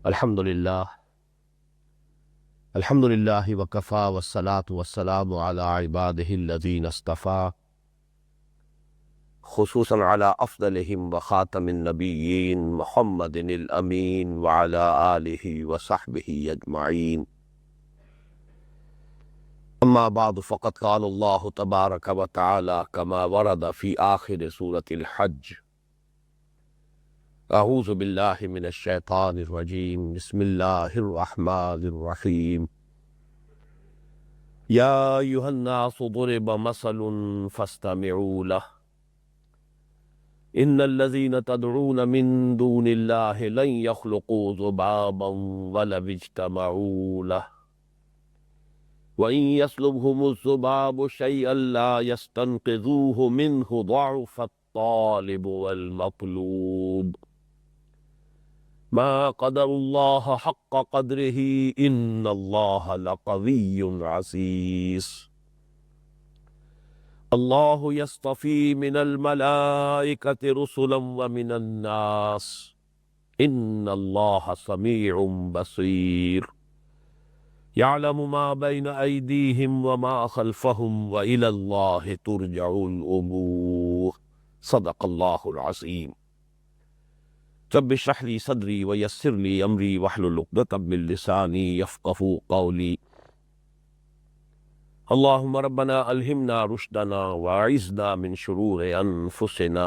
الحمد للہ وکفا والصلاة والسلام علی عبادہ الذین اصطفیٰ خصوصاً علی افضلہم وخاتم النبیین محمد الامین وعلی آلہ وصحبہ اجمعین اما بعد فقد قال اللہ تبارک وتعالی کما ورد فی آخر سورة الحج اعوذ باللہ من الشیطان الرجیم بسم اللہ الرحمن الرحیم یا ایھا الناس ضرب مثل فاستمعوا له ان الذین تدعون من دون اللہ لن يخلقوا ذبابا ولو اجتمعوا له وإن يسلبهم الذباب شيئا لا يستنقذوه منه ضعف الطالب والمطلوب ما قدر الله حق قدره إن الله لقوي عزيز الله يصطفي من الملائكة رسلا ومن الناس إن الله سميع بصير يعلم ما بين أيديهم وما خلفهم وإلى الله ترجع الأمور صدق الله العظيم رب اشرح لي صدري ويسر لي امري واحلل عقدة من لساني يفقهوا قولي اللهم ربنا الهمنا رشدنا واعذنا من شرور انفسنا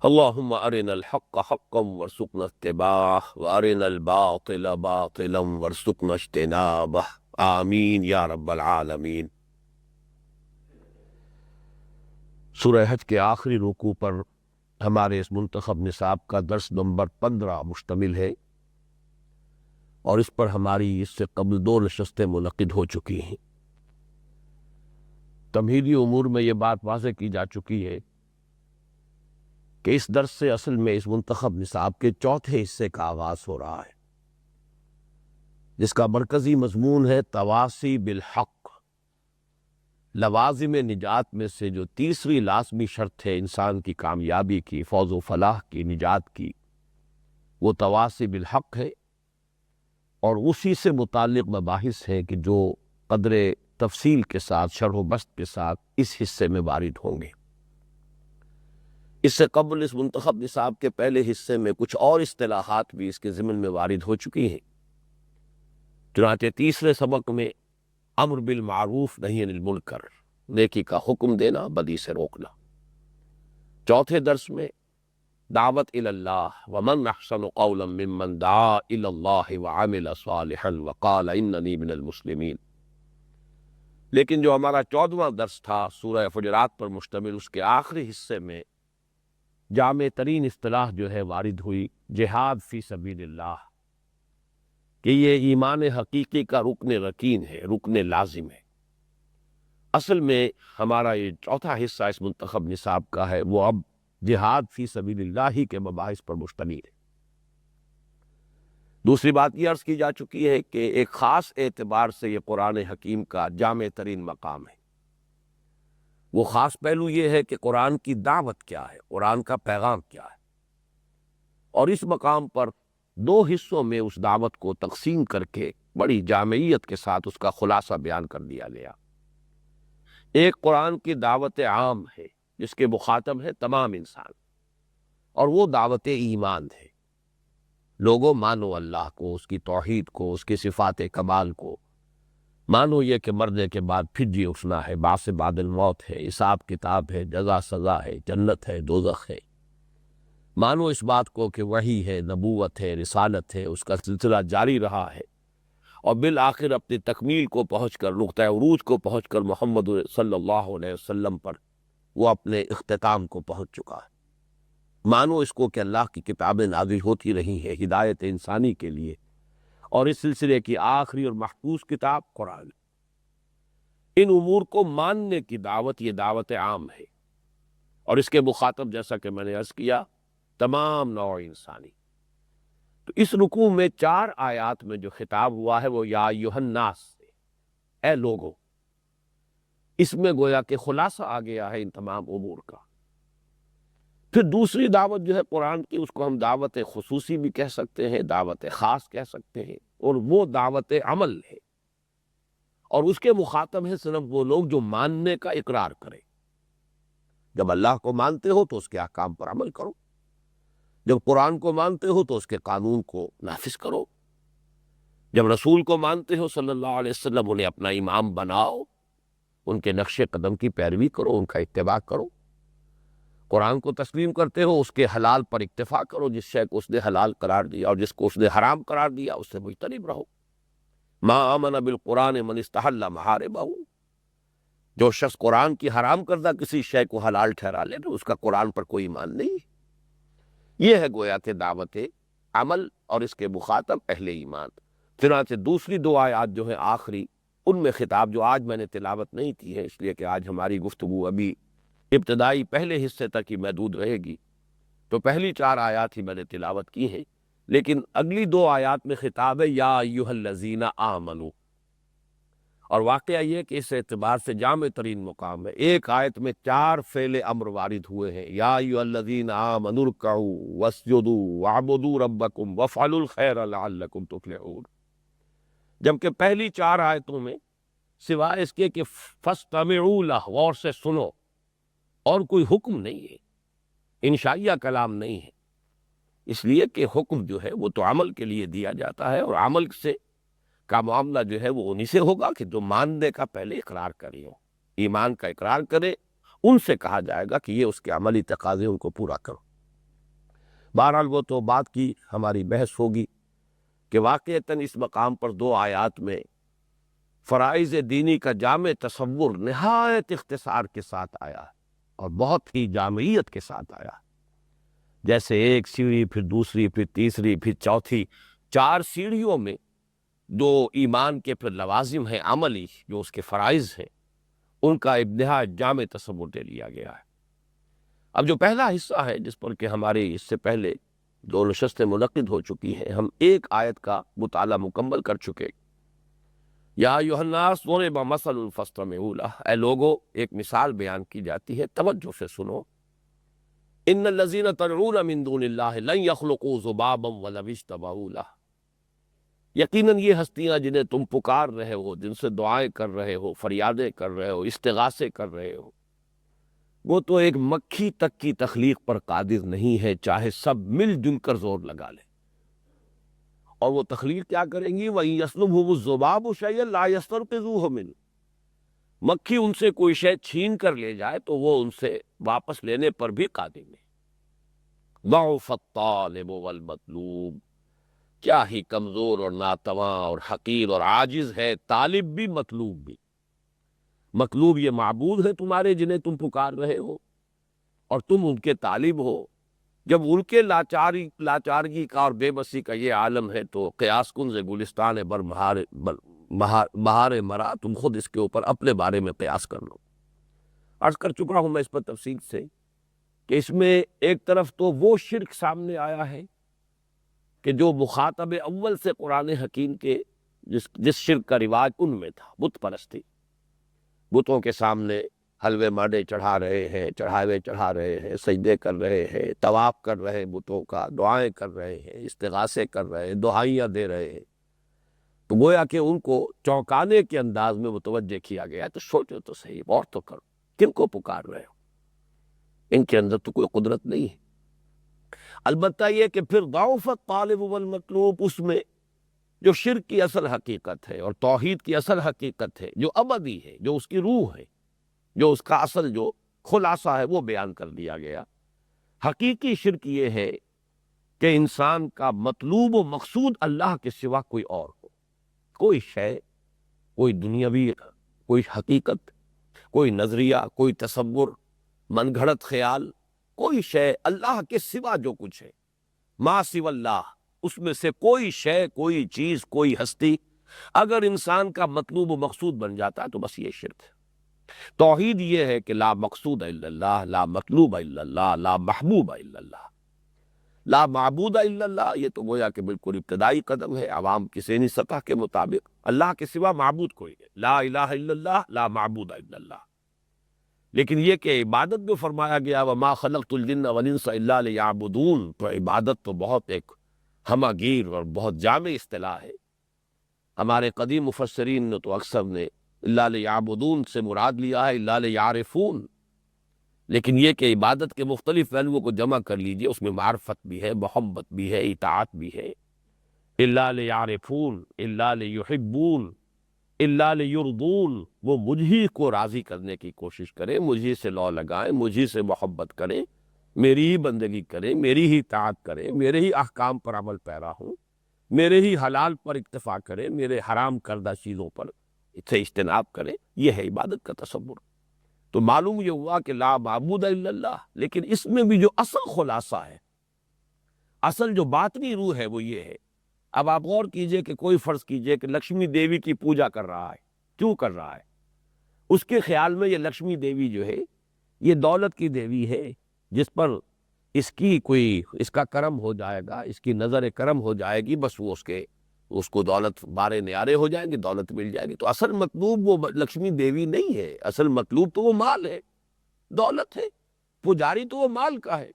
اللهم ارنا الحق حقا وارزقنا اتباعه وارنا الباطل باطلا وارزقنا اجتنابه آمین یا رب العالمین۔ سورہ حج کے آخری رکوع پر ہمارے اس منتخب نصاب کا درس نمبر 15 مشتمل ہے، اور اس پر ہماری اس سے قبل 2 نشستیں منعقد ہو چکی ہیں۔ تمہیدی امور میں یہ بات واضح کی جا چکی ہے کہ اس درس سے اصل میں اس منتخب نصاب کے چوتھے حصے کا آغاز ہو رہا ہے، جس کا مرکزی مضمون ہے تواصی بالحق۔ لوازم نجات میں سے جو تیسری لازمی شرط ہے انسان کی کامیابی کی، فوز و فلاح کی، نجات کی، وہ تواصی بالحق ہے، اور اسی سے متعلق مباحث ہیں کہ جو قدر تفصیل کے ساتھ، شرح و بسط کے ساتھ اس حصے میں وارد ہوں گے۔ اس سے قبل اس منتخب نصاب کے پہلے حصے میں کچھ اور اصطلاحات بھی اس کے ضمن میں وارد ہو چکی ہیں۔ چنانچہ تیسرے سبق میں امر بالمعروف نہی عن المنکر، نیکی کا حکم دینا، بدی سے روکنا۔ چوتھے درس میں دعوت الی اللہ، ومن احسن قولا ممن دعا الی اللہ وعمل صالحا وقال اننی من المسلمین۔ لیکن جو ہمارا 14واں درس تھا سورہ فجرات پر مشتمل، اس کے آخری حصے میں جامع ترین اصطلاح جو ہے وارد ہوئی، جہاد فی سبیل اللہ، کہ یہ ایمان حقیقی کا رکن رکین ہے، رکن لازم ہے۔ اصل میں ہمارا یہ چوتھا حصہ اس منتخب نصاب کا ہے، وہ اب جہاد فی سبیل اللہ ہی کے مباحث پر مشتمل ہے۔ دوسری بات یہ عرض کی جا چکی ہے کہ ایک خاص اعتبار سے یہ قرآن حکیم کا جامع ترین مقام ہے۔ وہ خاص پہلو یہ ہے کہ قرآن کی دعوت کیا ہے، قرآن کا پیغام کیا ہے، اور اس مقام پر 2 حصوں میں اس دعوت کو تقسیم کر کے بڑی جامعیت کے ساتھ اس کا خلاصہ بیان کر دیا گیا۔ ایک قرآن کی دعوت عام ہے جس کے مخاطب ہے تمام انسان، اور وہ دعوت ایمان ہے۔ لوگوں مانو اللہ کو، اس کی توحید کو، اس کی صفات کمال کو، مانو یہ کہ مرنے کے بعد پھر جی اٹھنا ہے، بعث بعد الموت ہے، حساب کتاب ہے، جزا سزا ہے، جنت ہے، دوزخ ہے۔ مانو اس بات کو کہ وحی ہے، نبوت ہے، رسالت ہے، اس کا سلسلہ جاری رہا ہے، اور بالآخر اپنی تکمیل کو پہنچ کر، نقطہ عروج کو پہنچ کر محمد صلی اللہ علیہ وسلم پر وہ اپنے اختتام کو پہنچ چکا ہے۔ مانو اس کو کہ اللہ کی کتابیں نازل ہوتی رہی ہیں ہدایت انسانی کے لیے، اور اس سلسلے کی آخری اور محفوظ کتاب قرآن۔ ان امور کو ماننے کی دعوت، یہ دعوت عام ہے، اور اس کے مخاطب جیسا کہ میں نے عرض کیا تمام نوع انسانی۔ تو اس رکوع میں 4 آیات میں جو خطاب ہوا ہے وہ یا ایھا الناس سے، اے لوگو۔ اس میں گویا کہ خلاصہ آ گیا ہے ان تمام امور کا۔ پھر دوسری دعوت جو ہے قرآن کی، اس کو ہم دعوت خصوصی بھی کہہ سکتے ہیں، دعوت خاص کہہ سکتے ہیں، اور وہ دعوت عمل ہے، اور اس کے مخاطب ہیں صرف وہ لوگ جو ماننے کا اقرار کریں۔ جب اللہ کو مانتے ہو تو اس کے احکام پر عمل کرو، جب قرآن کو مانتے ہو تو اس کے قانون کو نافذ کرو، جب رسول کو مانتے ہو صلی اللہ علیہ وسلم انہیں اپنا امام بناؤ، ان کے نقش قدم کی پیروی کرو، ان کا اتباع کرو۔ قرآن کو تسلیم کرتے ہو، اس کے حلال پر اکتفا کرو، جس شے کو اس نے حلال قرار دیا اور جس کو اس نے حرام قرار دیا اس سے مجتنب رہو۔ ما آمن بالقرآن من استحل محاربہ، جو شخص قرآن کی حرام کردہ کسی شے کو حلال ٹھہرا لے تو اس کا قرآن پر کوئی ایمان نہیں۔ یہ ہے گویا کہ دعوت عمل، اور اس کے مخاطب اہل ایمان۔ چنانچہ دوسری دو آیات جو ہیں آخری، ان میں خطاب جو آج میں نے تلاوت نہیں کی ہے، اس لیے کہ آج ہماری گفتگو ابھی ابتدائی پہلے حصے تک ہی محدود رہے گی، تو پہلی 4 آیات ہی میں نے تلاوت کی ہیں، لیکن اگلی 2 آیات میں خطاب ہے یا ایھا الذین آمنو، اور واقعہ یہ کہ اس اعتبار سے جامع ترین مقام ہے۔ ایک آیت میں 4 فعل امر وارد ہوئے ہیں، یا ایھا الذین آمنوا ارکعوا واسجدوا واعبدوا ربکم وافعلوا الخیر لعلکم تفلحون، جبکہ پہلی 4 آیتوں میں سوائے اس کے کہ فاستمعوا لہ، غور سے سنو، اور کوئی حکم نہیں ہے، انشائیہ کلام نہیں ہے، اس لیے کہ حکم جو ہے وہ تو عمل کے لیے دیا جاتا ہے، اور عمل سے کا معاملہ جو ہے وہ انہی سے ہوگا کہ جو ماننے کا پہلے اقرار کری ہو، ایمان کا اقرار کرے، ان سے کہا جائے گا کہ یہ اس کے عملی تقاضے ان کو پورا کرو۔ بہرحال وہ تو بات کی ہماری بحث ہوگی کہ واقعتاً اس مقام پر 2 آیات میں فرائض دینی کا جامع تصور نہایت اختصار کے ساتھ آیا ہے، اور بہت ہی جامعیت کے ساتھ آیا، جیسے ایک سیڑھی، پھر دوسری، پھر تیسری، پھر چوتھی، 4 سیڑھیوں میں جو ایمان کے پھر لوازم ہیں عملی، جو اس کے فرائض ہیں، ان کا ایک نہایت جامع تصور دے لیا گیا ہے۔ اب جو پہلا حصہ ہے جس پر کہ ہماری اس سے پہلے 2 نشستیں منعقد ہو چکی ہیں، ہم ایک آیت کا مطالعہ مکمل کر چکے۔ یا ایھا الناس ضرب مثل فاستمعوا لہ، اے لوگو ایک مثال بیان کی جاتی ہے، توجہ سے سنو۔ ان الذین تدعون من دون اللہ لن یخلقوا ذبابا ولو اجتمعوا لہ، یقیناً یہ ہستیاں جنہیں تم پکار رہے ہو، جن سے دعائیں کر رہے ہو، فریادیں کر رہے ہو، استغاثے کر رہے ہو، وہ تو ایک مکھی تک کی تخلیق پر قادر نہیں ہے، چاہے سب مل جل کر زور لگا لیں۔ اور وہ تخلیق کیا کریں گی؟ وَإِن يَسْلُبْهُمُ الذُّبَابُ شَيْئًا لَا يَسْتَنقِذُوهُ مِنْهُ، مکھی ان سے کوئی شے چھین کر لے جائے تو وہ ان سے واپس لینے پر بھی قادر نہیں۔ ضعف الطالب والمطلوب، کیا ہی کمزور اور ناتواں اور حقیر اور عاجز ہے طالب بھی مطلوب بھی۔ مطلوب یہ معبود ہے تمہارے جنہیں تم پکار رہے ہو، اور تم ان کے طالب ہو۔ جب ان کے لاچارگی کا اور بے بسی کا یہ عالم ہے تو قیاس کن سے گلستان بر بہار مرا، تم خود اس کے اوپر اپنے بارے میں قیاس کر لو۔ عرض کر چکا ہوں میں اس پر تفصیل سے کہ اس میں ایک طرف تو وہ شرک سامنے آیا ہے کہ جو مخاطب اول سے قرآن حکیم کے جس شرک کا رواج ان میں تھا، بت پرستی، بتوں کے سامنے حلوے ماڈے چڑھا رہے ہیں، چڑھاوے چڑھا رہے ہیں، سجدے کر رہے ہیں، طواف کر رہے ہیں بتوں کا، دعائیں کر رہے ہیں، استغاثے کر رہے ہیں، دعائیاں دے رہے ہیں، تو گویا کہ ان کو چونکانے کے انداز میں متوجہ کیا گیا۔ تو سوچو تو صحیح، غور تو کرو، کن کو پکار رہے ہو؟ ان کے اندر تو کوئی قدرت نہیں ہے۔ البتہ یہ کہ پھر ضعف الطالب والمطلوب، اس میں جو شرک کی اصل حقیقت ہے اور توحید کی اصل حقیقت ہے، جو ابدی ہے، جو اس کی روح ہے، جو اس کا اصل جو خلاصہ ہے، وہ بیان کر دیا گیا۔ حقیقی شرک یہ ہے کہ انسان کا مطلوب و مقصود اللہ کے سوا کوئی اور ہو، کوئی شے، کوئی دنیاوی، کوئی حقیقت، کوئی نظریہ، کوئی تصور، من گھڑت خیال، کوئی شے اللہ کے سوا جو کچھ ہے، ما سوا اللہ، اس میں سے کوئی شے، کوئی چیز، کوئی ہستی اگر انسان کا مطلوب و مقصود بن جاتا ہے تو بس یہ شرک ہے۔ توحید یہ ہے کہ لا مقصود الا اللہ، لا مطلوب الا اللہ، لا محبوب الا اللہ، لا معبود الا اللہ۔ یہ تو گویا کہ بالکل ابتدائی قدم ہے عوام کی ذہنی سطح کے مطابق۔ اللہ کے سوا معبود کوئی ہے، لا الہ الا اللہ، لا معبود الا اللہ۔ لیکن یہ کہ عبادت میں فرمایا گیا وما خلقت الجن والانس الا لیعبدون، تو عبادت تو بہت ایک ہمہ گیر اور بہت جامع اصطلاح ہے۔ ہمارے قدیم مفسرین نے تو اکثر نے الا لیعبدون سے مراد لیا ہے الا لیعرفون، لیکن یہ کہ عبادت کے مختلف پہلوؤں کو جمع کر لیجئے، اس میں معرفت بھی ہے، محبت بھی ہے، اطاعت بھی ہے۔ الا لیعرفون، الا لیحبون، الا لیرضون، وہ مجھے کو راضی کرنے کی کوشش کریں، مجھے سے لو لگائیں، مجھے سے محبت کریں، میری ہی بندگی کریں، میری ہی اطاعت کریں، میرے ہی احکام پر عمل پیرا ہوں، میرے ہی حلال پر اکتفا کریں، میرے حرام کردہ چیزوں پر سے اجتناب کریں۔ یہ ہے عبادت کا تصور۔ تو معلوم یہ ہوا کہ لا معبود الا اللہ، لیکن اس میں بھی جو اصل خلاصہ ہے، اصل جو باطنی روح ہے وہ یہ ہے۔ اب آپ غور کیجئے کہ کوئی فرض کیجئے کہ لکشمی دیوی کی پوجا کر رہا ہے، کیوں کر رہا ہے؟ اس کے خیال میں یہ لکشمی دیوی جو ہے یہ دولت کی دیوی ہے، جس پر اس کا کرم ہو جائے گا، اس کی نظر کرم ہو جائے گی، بس وہ اس کو دولت بارے نیارے ہو جائیں گے، دولت مل جائے گی۔ تو اصل مطلوب وہ لکشمی دیوی نہیں ہے، اصل مطلوب تو وہ مال ہے، دولت ہے، پجاری تو وہ مال کا ہے۔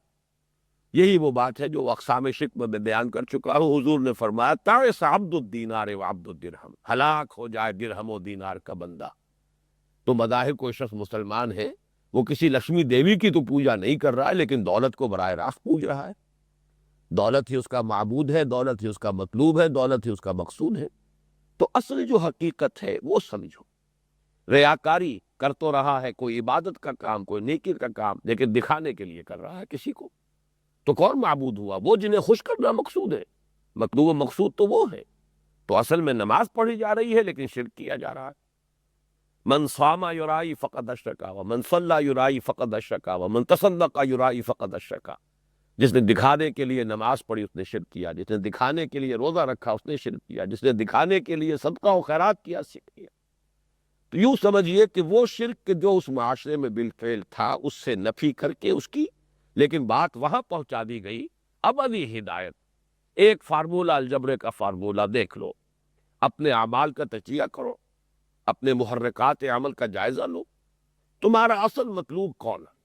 یہی وہ بات ہے جو اقسام شرک میں بیان کر چکا ہوں۔ حضور نے فرمایا تعس عبد الدینار و عبد الدرہم، ہلاک ہو جائے درہم و دینار کا بندہ۔ تو مظاہر کوئی شخص مسلمان ہے، وہ کسی لکشمی دیوی کی تو پوجا نہیں کر رہا ہے، لیکن دولت کو براہ راست پوج رہا ہے۔ دولت ہی اس کا معبود ہے، دولت ہی اس کا مطلوب ہے، دولت ہی اس کا مقصود ہے۔ تو اصل جو حقیقت ہے وہ سمجھو۔ ریاکاری کر تو رہا ہے، کوئی عبادت کا کام، کوئی نیکی کا کام، لیکن دکھانے کے لیے کر رہا ہے کسی کو، تو کون معبود ہوا؟ وہ جنہیں خوش کرنا مقصود ہے، مطلوب و مقصود تو وہ ہے۔ تو اصل میں نماز پڑھی جا رہی ہے لیکن شرک کیا جا رہا ہے۔ من صام یرائی فقد اشرکا ومن صلی یرائی فقد اشرکا ومن تصدق یرائی فقد اشرکا۔ جس نے دکھانے کے لیے نماز پڑھی اس نے شرک کیا، جس نے دکھانے کے لیے روزہ رکھا اس نے شرک کیا، جس نے دکھانے کے لیے صدقہ و خیرات کیا شرک کیا۔ تو یوں سمجھیے کہ وہ شرک جو اس معاشرے میں بالفعل تھا اس سے نفی کر کے اس کی، لیکن بات وہاں پہنچا دی گئی ابدی ہدایت۔ ایک فارمولہ الجبرے کا فارمولہ دیکھ لو، اپنے اعمال کا تجزیہ کرو، اپنے محرکات عمل کا جائزہ لو، تمہارا اصل مطلوب کون ہے؟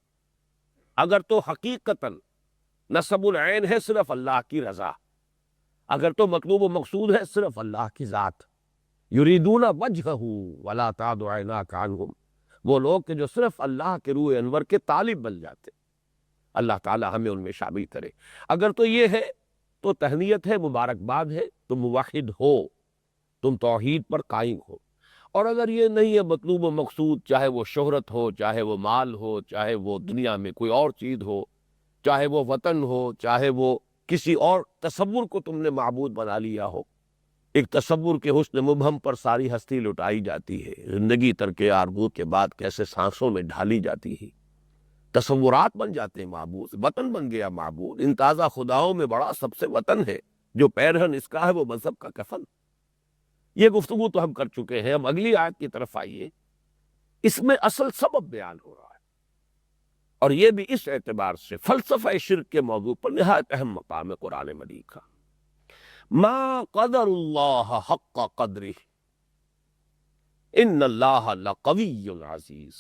اگر تو حقیقتاً نصب العین ہے صرف اللہ کی رضا، اگر تو مطلوب و مقصود ہے صرف اللہ کی ذات، یریدون وجہہ ولا تعد عیناک عنہم، وہ لوگ کہ جو صرف اللہ کے روح انور کے طالب بن جاتے، اللہ تعالی ہمیں ان میں شامل کرے۔ اگر تو یہ ہے تو تہنیت ہے، مبارکباد ہے، تم موحد ہو، تم توحید پر قائم ہو۔ اور اگر یہ نہیں ہے مطلوب و مقصود، چاہے وہ شہرت ہو، چاہے وہ مال ہو، چاہے وہ دنیا میں کوئی اور چیز ہو، چاہے وہ وطن ہو، چاہے وہ کسی اور تصور کو تم نے معبود بنا لیا ہو، ایک تصور کے حسن مبہم پر ساری ہستی لٹائی جاتی ہے، زندگی ترک آرزو کے بعد کیسے سانسوں میں ڈھالی جاتی ہے، تصورات بن جاتے ہیں معبود، وطن بن گیا معبود۔ ان تازہ خداؤں میں بڑا سب سے وطن ہے، جو پیرہن اس کا ہے وہ مذہب کا کفن۔ یہ گفتگو تو ہم کر چکے ہیں، اب اگلی آیت کی طرف آئیے، اس میں اصل سبب بیان ہو رہا ہے، اور یہ بھی اس اعتبار سے فلسفہ شرک کے موضوع پر نہایت اہم مقام ہے قرآن مجید کا۔ ما قدر اللہ حق قدرہ ان اللہ لقوی عزیز،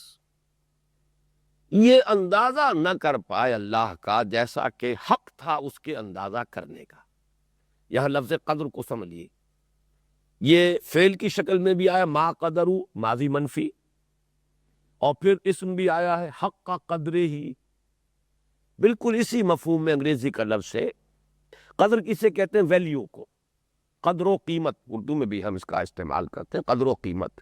یہ اندازہ نہ کر پائے اللہ کا جیسا کہ حق تھا اس کے اندازہ کرنے کا۔ یہاں لفظ قدر کو سمجھیے، یہ فعل کی شکل میں بھی آیا ما قدرو، ماضی منفی، اور پھر اسم بھی آیا ہے حق کا قدر ہی، بالکل اسی مفہوم میں انگریزی کا لفظ ہے۔ قدر کسے کہتے ہیں؟ ویلیو کو، قدر و قیمت، اردو میں بھی ہم اس کا استعمال کرتے ہیں، قدر و قیمت۔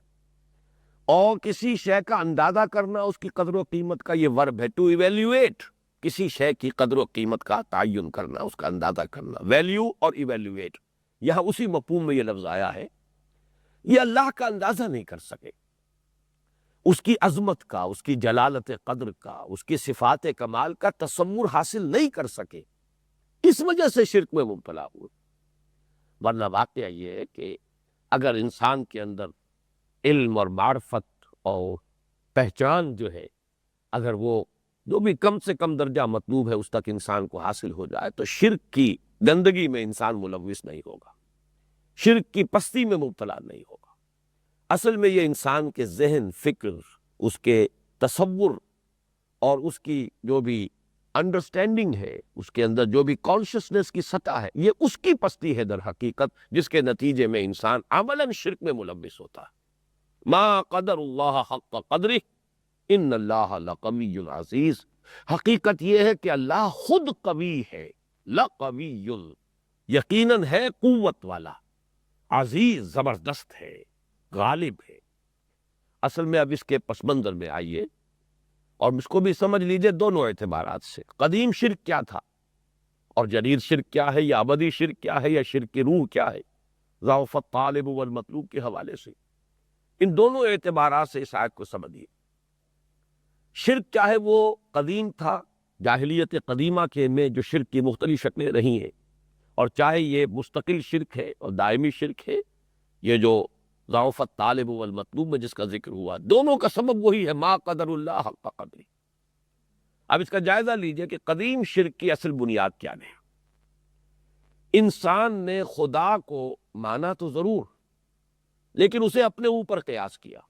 اور کسی شے کا اندازہ کرنا، اس کی قدر و قیمت کا یہ ورب ہے ٹو ایویلیویٹ، کسی شے کی قدر و قیمت کا تعین کرنا، اس کا اندازہ کرنا، ویلیو اور ایویلیویٹ، یہاں اسی مفہوم میں یہ لفظ آیا ہے۔ یہ اللہ کا اندازہ نہیں کر سکے، اس کی عظمت کا، اس کی جلالت قدر کا، اس کی صفات کمال کا تصور حاصل نہیں کر سکے، اس وجہ سے شرک میں مبتلا ہوئے۔ ورنہ واقعہ یہ ہے کہ اگر انسان کے اندر علم اور معرفت اور پہچان جو ہے، اگر وہ جو بھی کم سے کم درجہ مطلوب ہے اس تک انسان کو حاصل ہو جائے، تو شرک کی گندگی میں انسان ملوث نہیں ہوگا، شرک کی پستی میں مبتلا نہیں ہوگا۔ اصل میں یہ انسان کے ذہن، فکر، اس کے تصور اور اس کی جو بھی انڈرسٹینڈنگ ہے، اس کے اندر جو بھی کانشسنس کی سطح ہے، یہ اس کی پستی ہے در حقیقت، جس کے نتیجے میں انسان عملاً شرک میں ملوث ہوتا ہے۔ ما قدر اللہ حق قدرہ ان اللہ لقوی عزیز، حقیقت یہ ہے کہ اللہ خود قوی ہے، لقوی، یقیناً ہے قوت والا، عزیز زبردست ہے، غالب ہے۔ اصل میں اب اس کے پس منظر میں آئیے اور اس کو بھی سمجھ لیجئے دونوں اعتبارات سے۔ قدیم شرک کیا تھا اور جدید شرک کیا ہے، یا ابدی شرک کیا ہے، یا شرک کی روح کیا ہے، ضعف الطالب والمطلوب کے حوالے سے ان دونوں اعتبارات سے اس آیت کو سمجھیے۔ شرک چاہے وہ قدیم تھا، جاہلیت قدیمہ کے میں جو شرک کی مختلف شکلیں رہی ہیں، اور چاہے یہ مستقل شرک ہے اور دائمی شرک ہے، یہ جو ضعف الطالب والمطلوب میں جس کا ذکر ہوا، دونوں کا سبب وہی ہے، ما قدر اللہ حق قدری۔ اب اس کا جائزہ لیجئے کہ قدیم شرک کی اصل بنیاد کیا ہے۔ انسان نے خدا کو مانا تو ضرور، لیکن اسے اپنے اوپر قیاس کیا۔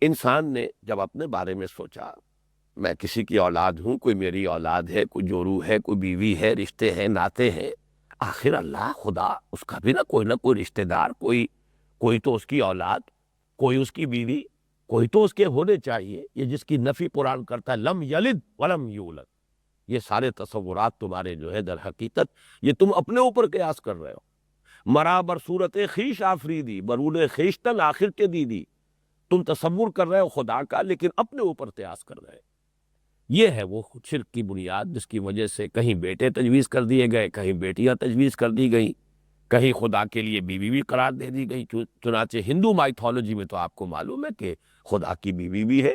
انسان نے جب اپنے بارے میں سوچا، میں کسی کی اولاد ہوں، کوئی میری اولاد ہے، کوئی جورو ہے، کوئی بیوی ہے، رشتے ہیں، ناطے ہیں، آخر اللہ خدا اس کا بھی نہ کوئی رشتہ دار، کوئی تو اس کی اولاد، کوئی اس کی بیوی، کوئی تو اس کے ہونے چاہیے۔ یہ جس کی نفی قرآن کرتا ہے، لم یلد ولم یولد، یہ سارے تصورات تمہارے جو ہے در حقیقت یہ تم اپنے اوپر قیاس کر رہے ہو۔ مرا بر صورت خیش آفریدی، برون خیشتن آخر کے دی تم تصور کر رہے ہو خدا کا، لیکن اپنے اوپر قیاس کر رہے ہو۔ یہ ہے وہ شرک کی بنیاد، جس کی وجہ سے کہیں بیٹے تجویز کر دیے گئے، کہیں بیٹیاں تجویز کر دی گئیں، کہیں خدا کے لیے بیوی بھی قرار دے دی گئی۔ چنانچہ ہندو مائتھولوجی میں تو آپ کو معلوم ہے کہ خدا کی بیوی بھی ہے،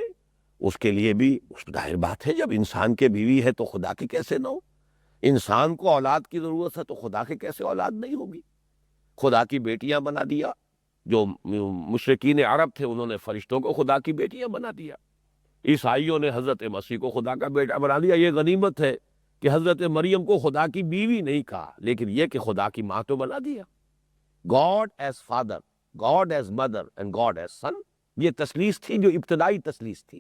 اس کے لیے بھی ظاہر بات ہے، جب انسان کے بیوی ہے تو خدا کی کیسے نہ ہو؟ انسان کو اولاد کی ضرورت ہے تو خدا کے کیسے اولاد نہیں ہوگی؟ خدا کی بیٹیاں بنا دیا، جو مشرکین عرب تھے انہوں نے فرشتوں کو خدا کی بیٹیاں بنا دیا، عیسائیوں نے حضرت مسیح کو خدا کا بیٹا بنا دیا۔ یہ غنیمت ہے کہ حضرت مریم کو خدا کی بیوی نہیں کہا، لیکن یہ کہ خدا کی ماں تو بنا دیا۔ God as father, God as mother and God as son, یہ تثلیث تھی جو ابتدائی تثلیث تھی،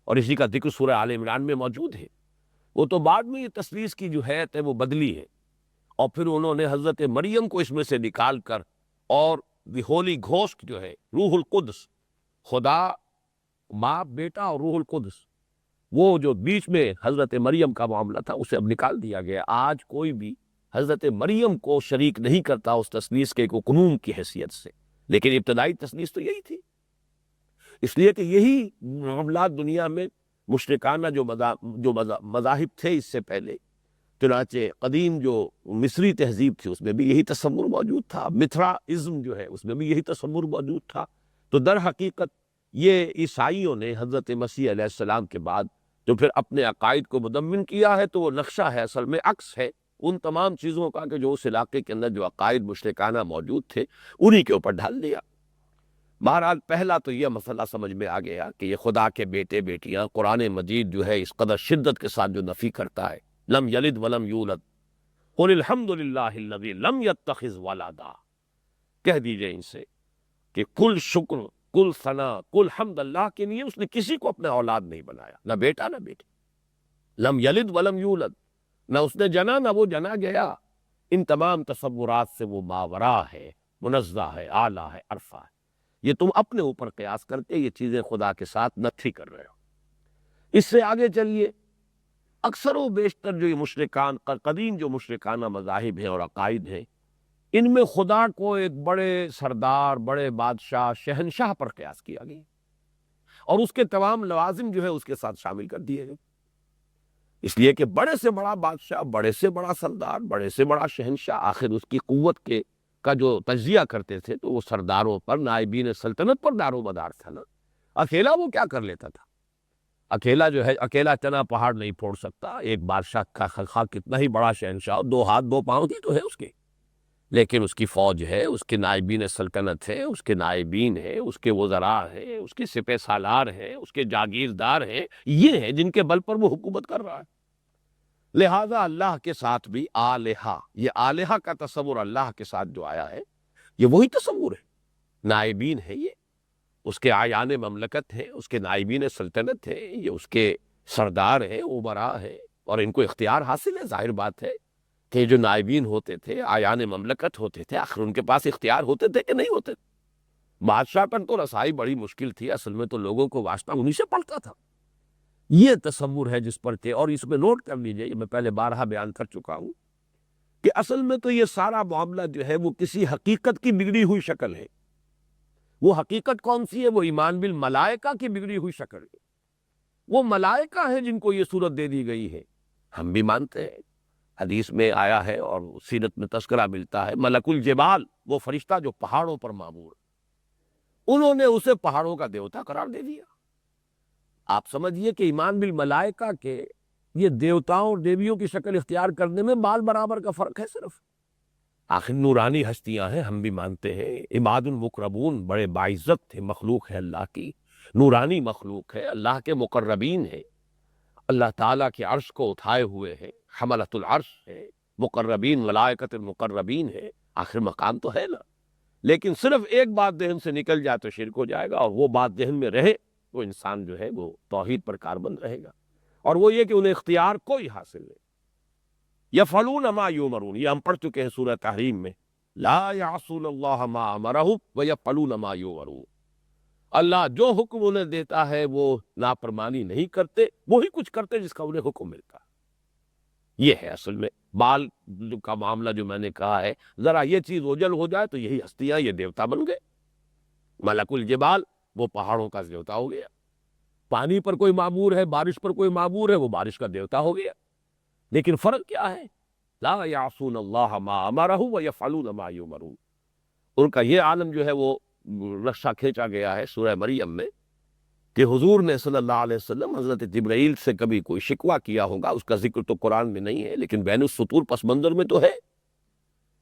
اور اسی کا ذکر سورہ آل عمران میں موجود ہے۔ وہ تو بعد میں یہ تثلیث کی جو حیت ہے وہ بدلی ہے، اور پھر انہوں نے حضرت مریم کو اس میں سے نکال کر، اور دی ہولی گھوسٹ جو ہے، روح القدس، خدا، ماں، بیٹا اور روح القدس، وہ جو بیچ میں حضرت مریم کا معاملہ تھا اسے اب نکال دیا گیا۔ آج کوئی بھی حضرت مریم کو شریک نہیں کرتا اس تثلیث کے قانون کی حیثیت سے، لیکن ابتدائی تثلیث تو یہی تھی۔ اس لیے کہ یہی معاملات دنیا میں مشرکانہ جو مذاہب تھے اس سے پہلے، چنانچہ قدیم جو مصری تہذیب تھی اس میں بھی یہی تصور موجود تھا، متھرائزم جو ہے اس میں بھی یہی تصور موجود تھا۔ تو در حقیقت یہ عیسائیوں نے حضرت مسیح علیہ السلام کے بعد جو پھر اپنے عقائد کو مدون کیا ہے، تو وہ نقشہ ہے، اصل میں عکس ہے ان تمام چیزوں کا کہ جو اس علاقے کے اندر جو عقائد مشرکانہ موجود تھے انہی کے اوپر ڈال دیا۔ بہرحال پہلا تو یہ مسئلہ سمجھ میں آ گیا کہ یہ خدا کے بیٹے بیٹیاں، قرآن مجید جو ہے اس قدر شدت کے ساتھ جو نفی کرتا ہے، لم یلد ولم یولد، قل الحمد للہ الذی لم یتخذ ولدا، کہہ دیجئے ان سے کہ کل شکر، کل ثنا، کل حمد اللہ کے لیے، اس نے کسی کو اپنا اولاد نہیں بنایا، نہ بیٹا نہ بیٹی۔ لم یلد ولم یولد، نہ اس نے جنا نہ وہ جنا گیا۔ ان تمام تصورات سے وہ ماورا ہے، منزہ ہے، اعلیٰ ہے، عرفہ ہے۔ یہ تم اپنے اوپر قیاس کر کے یہ چیزیں خدا کے ساتھ نفی کر رہے ہو۔ اس سے آگے چلیے، اکثر و بیشتر جو یہ مشرکان، قدیم جو مشرکانہ مذاہب ہیں اور عقائد ہیں، ان میں خدا کو ایک بڑے سردار، بڑے بادشاہ، شہنشاہ پر قیاس کیا گیا، اور اس کے تمام لوازم جو ہے اس کے ساتھ شامل کر دیے گئے۔ اس لیے کہ بڑے سے بڑا بادشاہ، بڑے سے بڑا سردار، بڑے سے بڑا شہنشاہ، آخر اس کی قوت کا جو تجزیہ کرتے تھے تو وہ سرداروں پر، نائبین سلطنت پر دار و مدار تھا نا۔ اکیلا وہ کیا کر لیتا تھا؟ اکیلا جو ہے، اکیلا چنا پہاڑ نہیں پھوڑ سکتا۔ ایک بادشاہ کا خواہ کتنا ہی بڑا شہنشاہ، 2 ہاتھ 2 پاؤں ہی تو ہے اس کے، لیکن اس کی فوج ہے، اس کے نائبین سلطنت ہے، اس کے نائبین ہیں، اس کے وزراء ہیں، اس کے سپہ سالار ہیں، اس کے جاگیردار ہیں، یہ ہیں جن کے بل پر وہ حکومت کر رہا ہے۔ لہذا اللہ کے ساتھ بھی آلہہ، یہ آلہہ کا تصور اللہ کے ساتھ جو آیا ہے یہ وہی تصور ہے، نائبین ہے یہ، اس کے آیان مملکت ہیں، اس کے نائبین سلطنت ہیں، یہ اس کے سردار ہیں، امراء ہیں، اور ان کو اختیار حاصل ہے۔ ظاہر بات ہے کہ جو نائبین ہوتے تھے، آیان مملکت ہوتے تھے، آخر ان کے پاس اختیار ہوتے تھے کہ نہیں ہوتے تھے؟ بادشاہ پر تو رسائی بڑی مشکل تھی، اصل میں تو لوگوں کو واسطہ انہی سے پڑتا تھا۔ یہ تصور ہے جس پر تھے، اور اس میں نوٹ کر لیجئے، یہ میں پہلے بارہا بیان کر چکا ہوں کہ اصل میں تو یہ سارا معاملہ جو ہے وہ کسی حقیقت کی بگڑی ہوئی شکل ہے۔ وہ حقیقت کون سی ہے؟ وہ ایمان بالملائکہ کی بگڑی ہوئی شکل ہے۔ وہ ملائکہ ہیں جن کو یہ صورت دے دی گئی ہے۔ ہم بھی مانتے ہیں، حدیث میں آیا ہے اور سیرت میں تذکرہ ملتا ہے، ملک الجبال، وہ فرشتہ جو پہاڑوں پر معمور، انہوں نے اسے پہاڑوں کا دیوتا قرار دے دیا۔ آپ سمجھیے کہ ایمان بالملائکہ کے یہ دیوتاؤں اور دیویوں کی شکل اختیار کرنے میں بال برابر کا فرق ہے صرف۔ آخر نورانی ہستیاں ہیں، ہم بھی مانتے ہیں، عباد المقربون، بڑے باعزت تھے، مخلوق ہے اللہ کی، نورانی مخلوق ہے، اللہ کے مقربین ہے، اللہ تعالیٰ کے عرش کو اٹھائے ہوئے ہیں، حملۃ العرش ہے، مقربین ملائکۃ المقربین ہے، آخر مقام تو ہے نا۔ لیکن صرف ایک بات ذہن سے نکل جائے تو شرک ہو جائے گا، اور وہ بات ذہن میں رہے تو انسان جو ہے وہ توحید پر کاربند رہے گا، اور وہ یہ کہ انہیں اختیار کوئی حاصل نہیں۔ یفعلون ما یؤمرون، یہ ہم پڑھ چکے ہیں سورہ تحریم میں، لا یعصون اللہ ما امرہم ویفعلون ما یؤمرون، اللہ جو حکم انہیں دیتا ہے وہ نافرمانی نہیں کرتے، وہی کچھ کرتے جس کا انہیں حکم ملتا ہے۔ یہ ہے اصل میں بال کا معاملہ جو میں نے کہا ہے، ذرا یہ چیز اوجل ہو جائے تو یہی ہستیاں یہ دیوتا بن گئے۔ ملک الجبال، وہ پہاڑوں کا دیوتا ہو گیا۔ پانی پر کوئی معمور ہے، بارش پر کوئی معمور ہے، وہ بارش کا دیوتا ہو گیا۔ لیکن فرق کیا ہے؟ لا یعصون اللہ ما امرہ ویفعلون ما یؤمرون۔ ان کا یہ عالم جو ہے وہ نقشہ کھینچا گیا ہے سورہ مریم میں کہ حضور نے صلی اللہ علیہ وسلم حضرت جبرائیل سے کبھی کوئی شکوہ کیا ہوگا، اس کا ذکر تو قرآن میں نہیں ہے، لیکن بین السطور پس منظر میں تو ہے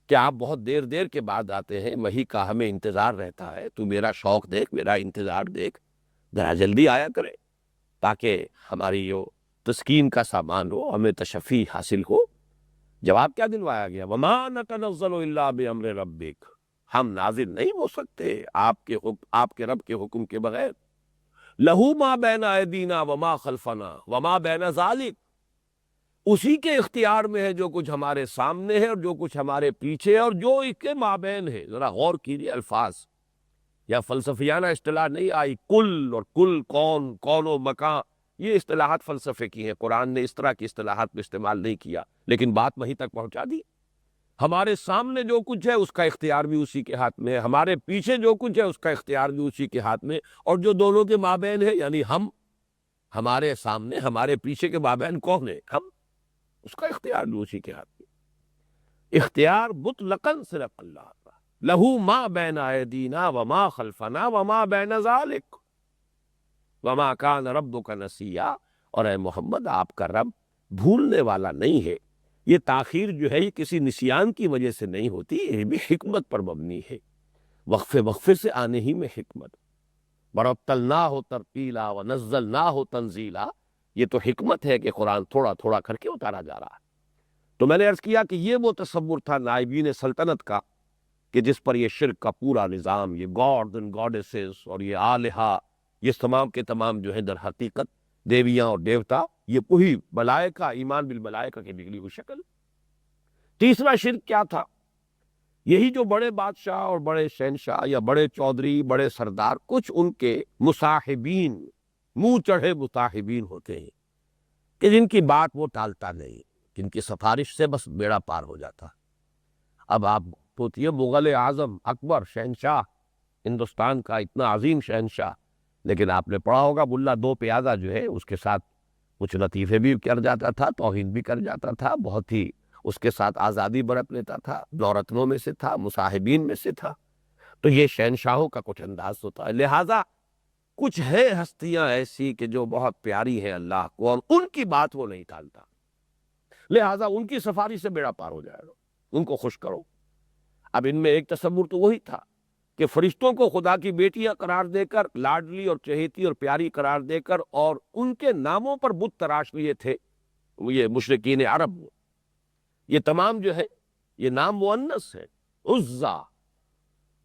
کہ آپ بہت دیر دیر کے بعد آتے ہیں، وحی کا ہمیں انتظار رہتا ہے، تو میرا شوق دیکھ، میرا انتظار دیکھ، ذرا جلدی آیا کرے تاکہ ہماری جو تسکین کا سامان ہو، ہمیں تشفی حاصل ہو۔ جواب کیا دلوایا گیا؟ وما نتنزل الا بامر ربک، ہم نازل نہیں ہو سکتے آپ کے رب کے حکم کے بغیر۔ لہو ما بین ایدینا وما خلفنا وما بین ذالک، اسی کے اختیار میں ہے جو کچھ ہمارے سامنے ہے اور جو کچھ ہمارے پیچھے ہے اور جو اس کے مابین ہے۔ ذرا غور کیجیے الفاظ، یا فلسفیانہ اصطلاح نہیں آئی، کل اور کل، کون، کون و مکان، یہ اصطلاحات فلسفے کی ہیں، قرآن نے اس طرح کی اصطلاحات میں استعمال نہیں کیا، لیکن بات وہیں تک پہنچا دی۔ ہمارے سامنے جو کچھ ہے اس کا اختیار بھی اسی کے ہاتھ میں ہے، ہمارے پیچھے جو کچھ ہے اس کا اختیار بھی اسی کے ہاتھ میں، اور جو دونوں کے مابین ہے، یعنی ہم، ہمارے سامنے ہمارے پیچھے کے مابین کون ہے؟ ہم، اس کا اختیار بھی اسی کے ہاتھ میں۔ اختیار مطلقاً صرف اللہ کا، لہو ما بین ایدینا وما خلفنا وما بین ذالک وما کان ربک نسیا، اور اے محمد آپ کا رب بھولنے والا نہیں ہے۔ یہ تاخیر جو ہے یہ کسی نسیان کی وجہ سے نہیں ہوتی، یہ بھی حکمت پر مبنی ہے، وقفے وقفے سے آنے ہی میں حکمت۔ وَرَتَّلْنَاهُ تَرْتِيلًا وَنَزَّلْنَاهُ تَنزِيلًا، یہ تو حکمت ہے کہ قرآن تھوڑا تھوڑا کر کے اتارا جا رہا ہے۔ تو میں نے عرض کیا کہ یہ وہ تصور تھا نائبین سلطنت کا کہ جس پر یہ شرک کا پورا نظام، یہ گاڈز اینڈ گاڈیسز اور یہ آلہہ، یہ تمام کے تمام جو ہے در حقیقت دیویاں اور دیوتا، یہ وہی ملائکہ، ایمان بالملائکہ کی بگڑی ہوئی شکل۔ تیسرا شرک کیا تھا؟ یہی جو بڑے بادشاہ اور بڑے شہنشاہ یا بڑے چودھری، بڑے سردار، کچھ ان کے مصاحبین، منہ چڑھے مصاحبین ہوتے ہیں کہ جن کی بات وہ ٹالتا نہیں، جن کی سفارش سے بس بیڑا پار ہو جاتا۔ اب آپ سوچیے، مغل اعظم اکبر، شہنشاہ ہندوستان کا اتنا عظیم شہنشاہ، لیکن آپ نے پڑھا ہوگا ملا دو پیادہ جو ہے اس کے ساتھ کچھ لطیفے بھی کر جاتا تھا، توہین بھی کر جاتا تھا، بہت ہی اس کے ساتھ آزادی برت لیتا تھا، نورتنوں میں سے تھا، مصاحبین میں سے تھا۔ تو یہ شہنشاہوں کا کچھ انداز ہوتا ہے، لہٰذا کچھ ہے ہستیاں ایسی کہ جو بہت پیاری ہیں اللہ کو، اور ان کی بات وہ نہیں ٹالتا، لہٰذا ان کی سفارش سے بیڑا پار ہو جائے گا، ان کو خوش کرو۔ اب ان میں ایک تصور تو وہی تھا کہ فرشتوں کو خدا کی بیٹیاں قرار دے کر، لاڈلی اور چہیتی اور پیاری قرار دے کر، اور ان کے ناموں پر بت تراش لیے تھے یہ مشرکین عرب۔ یہ تمام جو ہے یہ نام مؤنث ہے، عزا،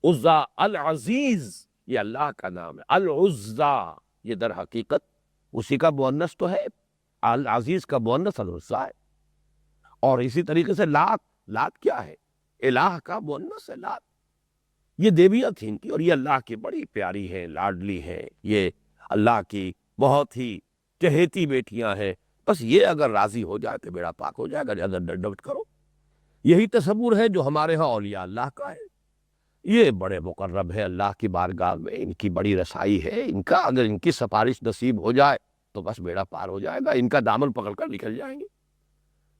عزا العزیز، یہ اللہ کا نام ہے۔ العزا یہ در حقیقت اسی کا مؤنث تو ہے، العزیز کا مؤنث العزا ہے۔ اور اسی طریقے سے لات، لات کیا ہے؟ الہ کا مؤنث ہے لات۔ یہ دیویاں تھیں ان کی، اور یہ اللہ کی بڑی پیاری ہیں، لاڈلی ہیں، یہ اللہ کی بہت ہی چہیتی بیٹیاں ہیں۔ بس یہ اگر راضی ہو جائے تو بیڑا پاک ہو جائے گا، زیادہ ڈٹ کرو۔ یہی تصور ہے جو ہمارے ہاں اولیاء اللہ کا ہے، یہ بڑے مقرب ہے اللہ کی بارگاہ میں، ان کی بڑی رسائی ہے، ان کا اگر ان کی سفارش نصیب ہو جائے تو بس بیڑا پار ہو جائے گا، ان کا دامن پکڑ کر نکل جائیں گے۔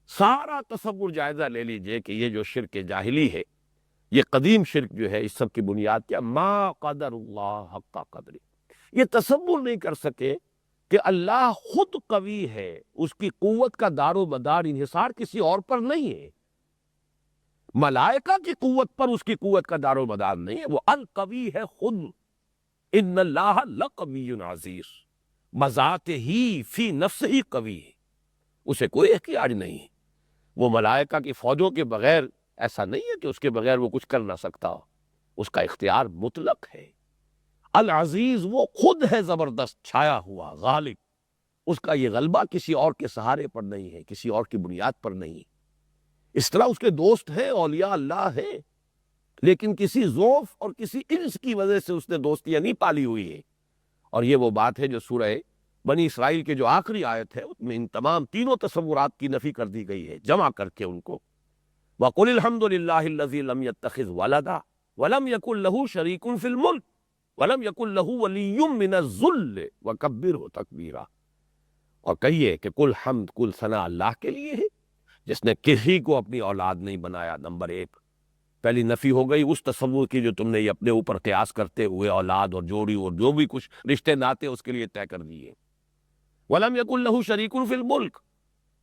سارا تصور جائزہ لے لیجئے کہ یہ جو شرک جاہلی ہے، یہ قدیم شرک جو ہے، اس سب کی بنیاد کیا؟ ما قدر اللہ حق قدری، یہ تصور نہیں کر سکے کہ اللہ خود قوی ہے، اس کی قوت کا دار و مدار انحصار کسی اور پر نہیں ہے، ملائکہ کی قوت پر اس کی قوت کا دار و مدار نہیں ہے، وہ القوی ہے خود۔ ان اللہ لقوی عزیز، بذات ہی فی نفس ہی قوی ہے، اسے کوئی احتیاج نہیں ہے۔ وہ ملائکہ کی فوجوں کے بغیر ایسا نہیں ہے کہ اس کے بغیر وہ کچھ کر نہ سکتا ہو، اس کا اختیار مطلق ہے۔ العزیز وہ خود ہے زبردست چھایا ہوا غالب، اس کا یہ غلبہ کسی اور کے سہارے پر نہیں ہے، کسی اور کی بنیاد پر نہیں ہے۔ اس طرح اس کے دوست ہیں، اولیاء اللہ ہیں، لیکن کسی ذوف اور کسی انس کی وجہ سے اس نے دوستیاں نہیں پالی ہوئی ہے۔ اور یہ وہ بات ہے جو سورہ بنی اسرائیل کے جو آخری آیت ہے اس میں ان تمام تینوں تصورات کی نفی کر دی گئی ہے، جمع کر کے ان کو۔ وَقُلِ الْحَمْدُ لِلَّهِ الَّذِي لَمْ يَتَّخِذْ وَلَدًا وَلَمْ يَكُنْ لَهُ شَرِيكٌ فِي الْمُلْكِ وَلَمْ يَكُنْ لَهُ وَلِيٌّ مِّنَ الذُّلِّ وَكَبِّرْهُ تَكْبِيرًا۔ اور کہیے کہ کل حمد، کل ثنا اللہ کے لیے ہے جس نے کسی کو اپنی اولاد نہیں بنایا۔ نمبر ایک، پہلی نفی ہو گئی اس تصور کی جو تم نے اپنے اوپر قیاس کرتے ہوئے اولاد اور جوڑی اور جو بھی کچھ رشتے ناتے اس کے لیے طے کر دیے۔ وَلَمْ يَكُنْ لَهُ شَرِيكٌ فِي الْمُلْكِ،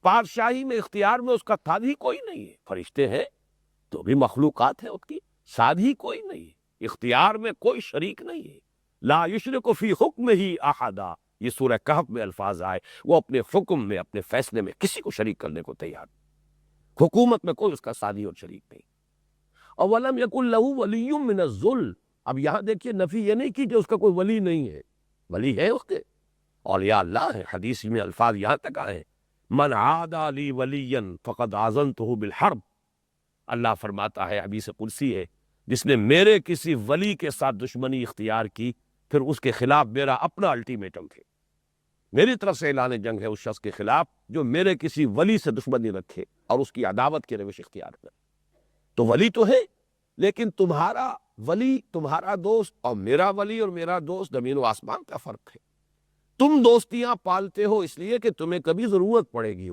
بادشاہی میں، اختیار میں اس کا ساتھ ہی کوئی نہیں ہے۔ فرشتے ہیں تو بھی مخلوقات ہیں اس کی، ساتھ ہی کوئی نہیں ہے، اختیار میں کوئی شریک نہیں ہے۔ لا یشرک فی حکمہ احدا، یہ سورہ کہف میں الفاظ آئے، وہ اپنے حکم میں، اپنے فیصلے میں کسی کو شریک کرنے کو تیار نہیں۔ حکومت میں کوئی اس کا ساتھی اور شریک نہیں۔ اور وَلَمْ يَكُنْ لَهُ وَلِيٌّ مِّنَ الذُّلِّ، اب یہاں دیکھیے نفی یہ نہیں کی کہ اس کا کوئی ولی نہیں ہے، ولی ہے اس کے، اولیاء اللہ ہیں۔ حدیث میں الفاظ یہاں تک آئے ہیں، من عادى لي وليا فقد آذنته بالحرب، اللہ فرماتا ہے، حدیث قدسی ہے، جس نے میرے کسی ولی کے ساتھ دشمنی اختیار کی پھر اس کے خلاف میرا اپنا الٹیمیٹم ہے، میری طرف سے اعلان جنگ ہے اس شخص کے خلاف جو میرے کسی ولی سے دشمنی رکھے اور اس کی عداوت کی روش اختیار کرے۔ تو ولی تو ہے، لیکن تمہارا ولی، تمہارا دوست اور میرا ولی اور میرا دوست زمین و آسمان کا فرق ہے۔ تم دوستیاں پالتے ہو اس لیے کہ تمہیں کبھی ضرورت پڑے گی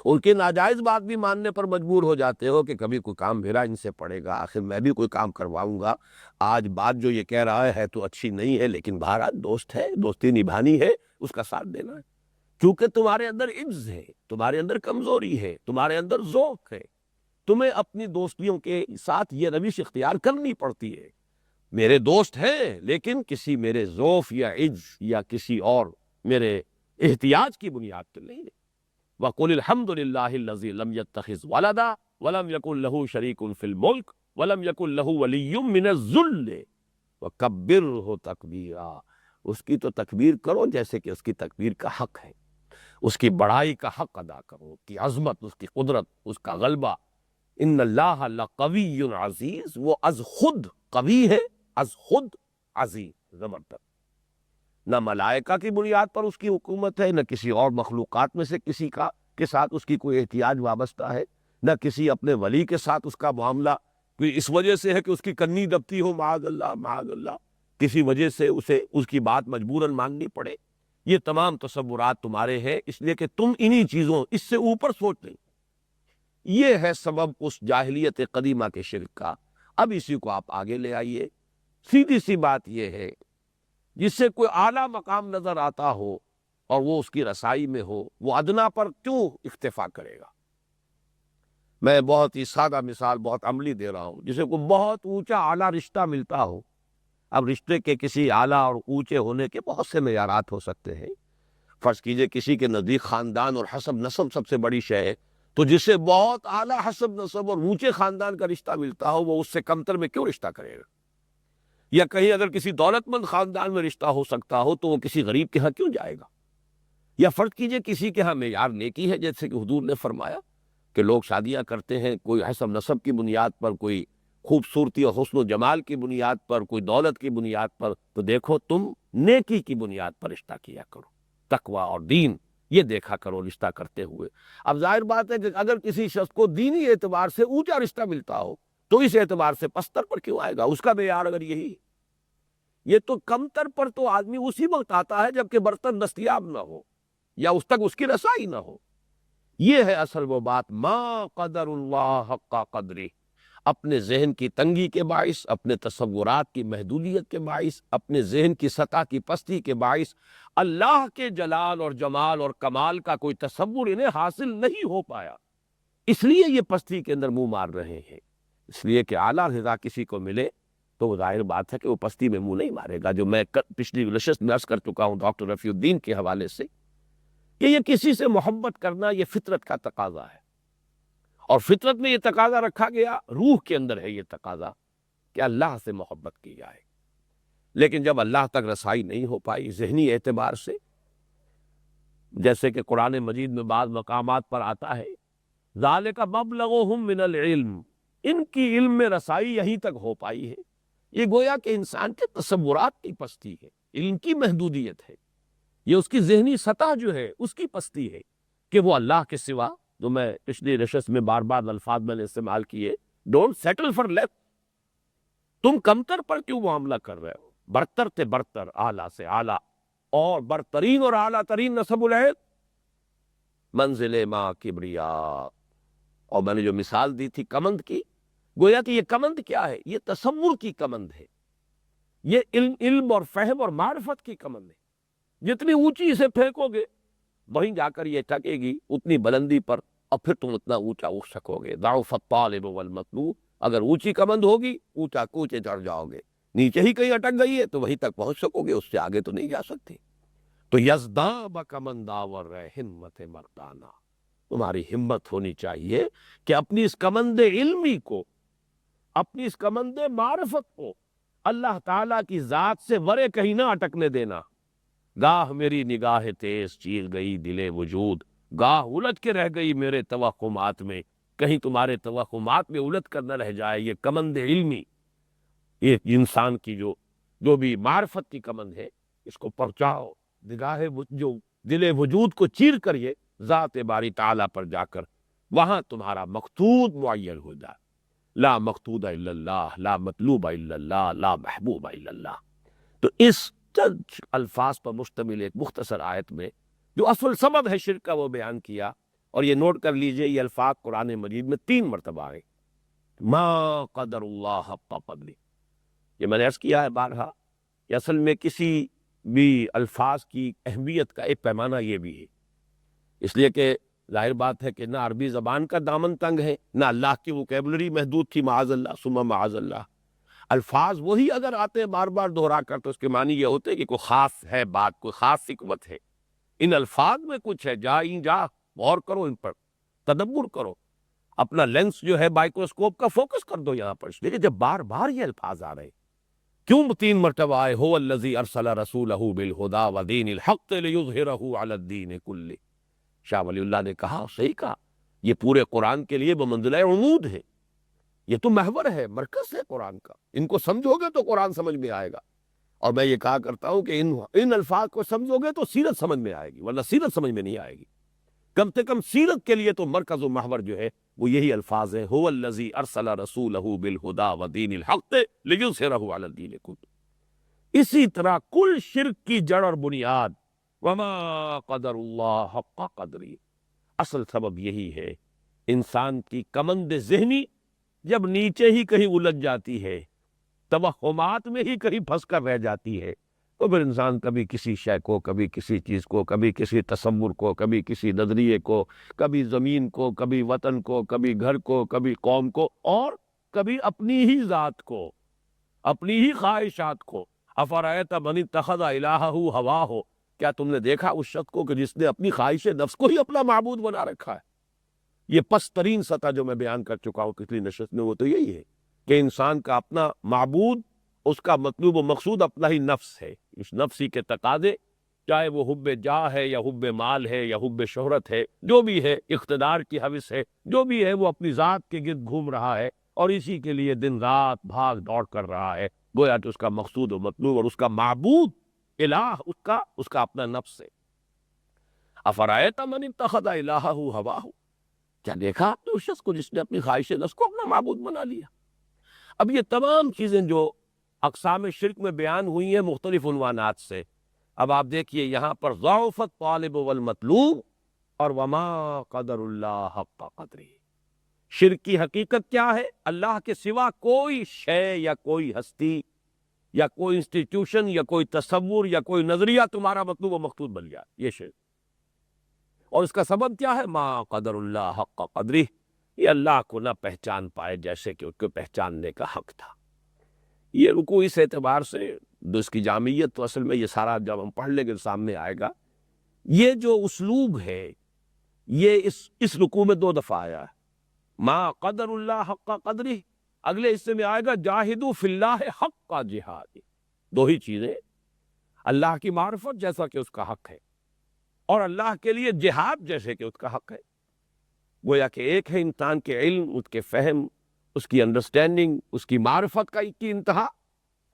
ان کی ناجائز بات بھی ماننے پر مجبور ہو جاتے ہو کہ کبھی کوئی کام میرا ان سے پڑے گا، آخر میں بھی کوئی کام کرواؤں گا۔ آج بات جو یہ کہہ رہا ہے تو اچھی نہیں ہے، لیکن بہرحال دوست ہے، دوستی نبھانی ہے، اس کا ساتھ دینا ہے، کیونکہ تمہارے اندر عجز ہے، تمہارے اندر کمزوری ہے، تمہارے اندر ذوق ہے، تمہیں اپنی دوستیوں کے ساتھ یہ روش اختیار کرنی پڑتی ہے۔ میرے دوست ہیں لیکن کسی میرے ذوف یا عجز یا کسی اور میرے احتیاج کی بنیاد پر نہیں ہے۔ وَقُلِ الْحَمْدُ لِلَّهِ الَّذِي لَمْ يَتَّخِذْ وَلَدًا وَلَمْ يَكُنْ لَهُ شَرِيكٌ فِي الْمُلْكِ وَلَمْ يَكُنْ لَهُ وَلِيٌّ مِّنَ الذُّلِّ وَكَبِّرْهُ تَكْبِيرًا، اس کی تو تکبیر کرو جیسے کہ اس کی تکبیر کا حق ہے، اس کی بڑائی کا حق ادا کرو، اس کی عظمت، اس کی قدرت، اس کا غلبہ۔ ان اللہ لقوی عزیز، وہ از خود قوی ہے، از خود عزیز، زبردست۔ نہ ملائکہ کی بنیاد پر اس کی حکومت ہے، نہ کسی اور مخلوقات میں سے کسی کا کے ساتھ اس کی کوئی احتیاج وابستہ ہے، نہ کسی اپنے ولی کے ساتھ اس کا معاملہ کوئی اس وجہ سے ہے کہ اس کی کنی دبتی ہو، معاذ اللہ معاذ اللہ، کسی وجہ سے اسے اس کی بات مجبوراً ماننی پڑے۔ یہ تمام تصورات تمہارے ہیں اس لیے کہ تم انہی چیزوں، اس سے اوپر سوچ نہیں۔ یہ ہے سبب اس جاہلیت قدیمہ کے شرک کا۔ اب اسی کو آپ آگے لے آئیے، سیدھی سی بات یہ ہے، جس سے کوئی اعلیٰ مقام نظر آتا ہو اور وہ اس کی رسائی میں ہو، وہ ادنا پر کیوں اکتفا کرے گا؟ میں بہت ہی سادہ مثال، بہت عملی دے رہا ہوں، جسے کوئی بہت اونچا اعلیٰ رشتہ ملتا ہو۔ اب رشتے کے کسی اعلیٰ اور اونچے ہونے کے بہت سے معیارات ہو سکتے ہیں۔ فرض کیجئے کسی کے نزدیک خاندان اور حسب نسب سب سے بڑی شے ہے، تو جسے بہت اعلیٰ حسب نسب اور اونچے خاندان کا رشتہ ملتا ہو وہ اس سے کمتر میں کیوں رشتہ کرے گا؟ یا کہیں اگر کسی دولت مند خاندان میں رشتہ ہو سکتا ہو تو وہ کسی غریب کے ہاں کیوں جائے گا؟ یا فرض کیجئے کسی کے ہاں معیار نیکی ہے، جیسے کہ حضور نے فرمایا کہ لوگ شادیاں کرتے ہیں کوئی حسب نسب کی بنیاد پر، کوئی خوبصورتی اور حسن و جمال کی بنیاد پر، کوئی دولت کی بنیاد پر، تو دیکھو تم نیکی کی بنیاد پر رشتہ کیا کرو، تقوی اور دین یہ دیکھا کرو رشتہ کرتے ہوئے۔ اب ظاہر بات ہے کہ اگر کسی شخص کو دینی اعتبار سے اونچا رشتہ ملتا ہو تو اس اعتبار سے پستر پر کیوں آئے گا؟ اس کا معیار اگر یہی، یہ تو کمتر پر تو آدمی اسی وقت آتا ہے جب کہ برتن دستیاب نہ ہو یا اس تک اس کی رسائی نہ ہو۔ یہ ہے اصل وہ بات، ما قدر اللہ حق قدری، اپنے ذہن کی تنگی کے باعث، اپنے تصورات کی محدودیت کے باعث، اپنے ذہن کی سطح کی پستی کے باعث اللہ کے جلال اور جمال اور کمال کا کوئی تصور انہیں حاصل نہیں ہو پایا، اس لیے یہ پستی کے اندر منہ مار رہے ہیں۔ اس لیے کہ اعلیٰ رضا کسی کو ملے تو وہ ظاہر بات ہے کہ وہ پستی میں منہ نہیں مارے گا، جو میں پچھلی نشست میں عرض کر چکا ہوں ڈاکٹر رفیع الدین کے حوالے سے کہ یہ کسی سے محبت کرنا یہ فطرت کا تقاضا ہے، اور فطرت میں یہ تقاضا رکھا گیا، روح کے اندر ہے یہ تقاضا کہ اللہ سے محبت کی جائے۔ لیکن جب اللہ تک رسائی نہیں ہو پائی ذہنی اعتبار سے، جیسے کہ قرآن مجید میں بعض مقامات پر آتا ہے ذالک مبلغہم من العلم، ان کی علم میں رسائی یہیں تک ہو پائی ہے، یہ گویا کہ انسان کے تصورات کی پستی ہے، علم کی محدودیت ہے، یہ اس کی ذہنی سطح جو ہے اس کی پستی ہے کہ وہ اللہ کے سوا، جو میں پچھلی نشست میں بار بار الفاظ میں نے استعمال کیے، ڈونٹ سیٹل فار لیس، تم کمتر پر کیوں معاملہ کر رہے ہو؟ برتر سے برتر، اعلیٰ سے اعلیٰ، اور برترین اور اعلیٰ ترین نسب العین منزل ما کبریا۔ اور میں نے جو مثال دی تھی کمند کی، گویا کہ یہ کمند کیا ہے؟ یہ تصور کی کمند ہے، یہ علم اور فہم اور معرفت کی کمند ہے۔ جتنی اونچی اسے پھینکو گے وہیں جا کر یہ ٹکے گی اتنی بلندی پر، اور پھر تم اتنا اونچا اٹھ سکو گے۔ ضعف الطالب والمطلوب، اگر اونچی کمند ہوگی اونچا کوچے چڑھ جاؤ گے، نیچے ہی کہیں اٹک گئی ہے تو وہیں تک پہنچ سکو گے، اس سے آگے تو نہیں جا سکتے۔ تو یزداں بکمندہ ور ہمت مردانہ، تمہاری ہمت ہونی چاہیے کہ اپنی اس کمند علمی کو، اپنی اس کمند معرفت کو اللہ تعالیٰ کی ذات سے ورے کہیں نہ اٹکنے دینا۔ گاہ میری نگاہ تیز چیر گئی دل وجود، گاہ الجھ کے رہ گئی میرے توہمات میں، کہیں تمہارے توہمات میں الجھ کر نہ رہ جائے یہ کمند علمی، یہ انسان کی جو بھی معرفت کی کمند ہے، اس کو پہنچاؤ نگاہ جو دل وجود کو چیر کر یہ ذات باری تعالیٰ پر جا کر وہاں تمہارا مقصود معین ہو جائے۔ لا مقصود الا اللہ، لا مطلوب الا اللہ، لا محبوب الا اللہ۔ تو اس چند الفاظ پر مشتمل ایک مختصر آیت میں جو اصل سبب ہے شرک کا وہ بیان کیا، اور یہ نوٹ کر لیجئے یہ الفاظ قرآن مجید میں 3 مرتبہ آئے، ما قدر اللہ حق قدری۔ یہ میں نے عرض کیا ہے بارہا کہ اصل میں کسی بھی الفاظ کی اہمیت کا ایک پیمانہ یہ بھی ہے، اس لیے کہ ظاہر بات ہے کہ نہ عربی زبان کا دامن تنگ ہے، نہ اللہ کی وکیبلری محدود تھی، معاذ اللہ ثم معاذ اللہ۔ الفاظ وہی اگر آتے ہیں بار بار دہرا کر تو اس کے معنی یہ ہوتے کہ کوئی خاص ہے بات، کوئی خاص حکمت ہے، ان الفاظ میں کچھ ہے، جا غور کرو، ان پر تدبر کرو، اپنا لینس جو ہے مائکروسکوپ کا فوکس کر دو یہاں پر۔ لیکن جب بار بار یہ الفاظ آ رہے ہیں، کیوں 3 مرتبہ آئے هو الذی ارسل رسولہ بالہدی ودین الحق لیظہرہ علی الدین کلہ؟ شاہ ولی اللہ نے کہا، صحیح کہا، یہ پورے قرآن کے لیے بمنزلہ عمود ہے، یہ تو محور ہے، مرکز ہے قرآن کا، ان کو سمجھو گے تو قرآن سمجھ میں آئے گا۔ اور میں یہ کہا کرتا ہوں کہ ان الفاظ کو سمجھو گے تو سیرت سمجھ میں آئے گی، ورنہ سیرت سمجھ میں نہیں آئے گی۔ کم سے کم سیرت کے لیے تو مرکز و محور جو ہے وہ یہی الفاظ ہیں، هو الذی ارسل رسولہ بالہدی ودین الحق لیظہرہ علی الدین کلہ۔ اسی طرح کل شرک کی جڑ اور بنیاد وما قدر اللہ حق قدری، اصل سبب یہی ہے، انسان کی کمند ذہنی جب نیچے ہی کہیں الجھ جاتی ہے، توہمات میں ہی کہیں پھنس کر رہ جاتی ہے، تو پھر انسان کبھی کسی شے کو، کبھی کسی چیز کو، کبھی کسی تصور کو، کبھی کسی نظریے کو، کبھی زمین کو، کبھی وطن کو، کبھی گھر کو، کبھی قوم کو، اور کبھی اپنی ہی ذات کو، اپنی ہی خواہشات کو۔ افرأیت من اتخذ الہہ ہواہ، کیا تم نے دیکھا اس شخص کو کہ جس نے اپنی خواہش نفس کو ہی اپنا معبود بنا رکھا ہے؟ یہ پست ترین سطح جو میں بیان کر چکا ہوں پچھلی نشست میں، وہ تو یہی ہے کہ انسان کا اپنا معبود اس کا مطلوب و مقصود اپنا ہی نفس ہے، اس نفسی کے تقاضے، چاہے وہ حب جاہ ہے یا حب مال ہے یا حب شہرت ہے، جو بھی ہے، اقتدار کی ہوس ہے، جو بھی ہے، وہ اپنی ذات کے گرد گھوم رہا ہے اور اسی کے لیے دن رات بھاگ دوڑ کر رہا ہے۔ گویا کہ اس کا مقصود و مطلوب اور اس کا معبود الہ اس کا اپنا نفس ہے۔ افرأیت من اتخذ الہہ ہواہ، کیا دیکھا آپ نے اس شخص کو جس نے اپنی خواہش نفس کو اپنا معبود بنا لیا؟ اب یہ تمام چیزیں جو اقسام شرک میں بیان ہوئی ہیں مختلف عنوانات سے، اب آپ دیکھیے یہاں پر ضعفت طالب والمطلوب اور وما قدر اللہ حق قدرہ۔ شرک کی حقیقت کیا ہے؟ اللہ کے سوا کوئی شے یا کوئی ہستی یا کوئی انسٹیٹیوشن یا کوئی تصور یا کوئی نظریہ تمہارا مطلوب و مقصود بن جائے، یہ شرک۔ اور اس کا سبب کیا ہے؟ ما قدر اللہ حق قدرہ، یہ اللہ کو نہ پہچان پائے جیسے کہ اس کو پہچاننے کا حق تھا۔ یہ رکوع اس اعتبار سے اس کی جامعیت تو اصل میں یہ سارا جب ہم پڑھ لیں گے سامنے آئے گا۔ یہ جو اسلوب ہے یہ اس رکوع میں 2 دفعہ آیا ہے، ما قدر اللہ حق قدرہ، اگلے حصے میں آئے گا جاہدوا فی اللہ حق جہاد۔ 2 ہی چیزیں، اللہ کی معرفت جیسا کہ اس کا حق ہے اور اللہ کے لیے جہاد جیسے کہ اس کا حق ہے۔ گویا کہ ایک ہے انسان کے علم، اس کے فہم، اس کی انڈرسٹینڈنگ، اس کی معرفت کی انتہا،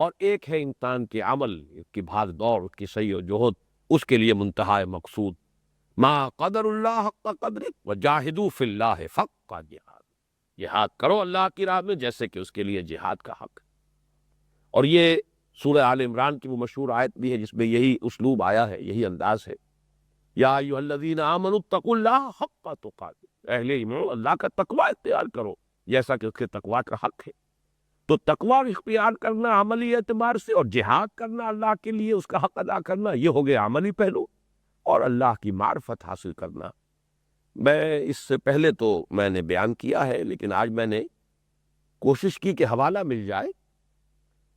اور ایک ہے انسان کے عمل، اس کی بھاگ دوڑ، اس کی سعی و جہد، اس کے لیے منتہا مقصود۔ ما قدر اللہ حق قدرہ وجاہدوا فی اللہ حق جہاد، جہاد کرو اللہ کی راہ میں جیسے کہ اس کے لیے جہاد کا حق ہے۔ اور یہ سورہ آل عمران کی وہ مشہور آیت بھی ہے جس میں یہی اسلوب آیا ہے، یہی انداز ہے، یا ایھا الذین آمنوا اتقوا اللہ حق تقاتہ، اہل ایمان اللہ کا تقوی اختیار کرو جیسا کہ اس کے تقوی کا حق ہے۔ تو تقوی اختیار کرنا عملی اعتبار سے اور جہاد کرنا اللہ کے لیے اس کا حق ادا کرنا، یہ ہو گیا عملی پہلو، اور اللہ کی معرفت حاصل کرنا۔ میں اس سے پہلے تو میں نے بیان کیا ہے، لیکن آج میں نے کوشش کی کہ حوالہ مل جائے،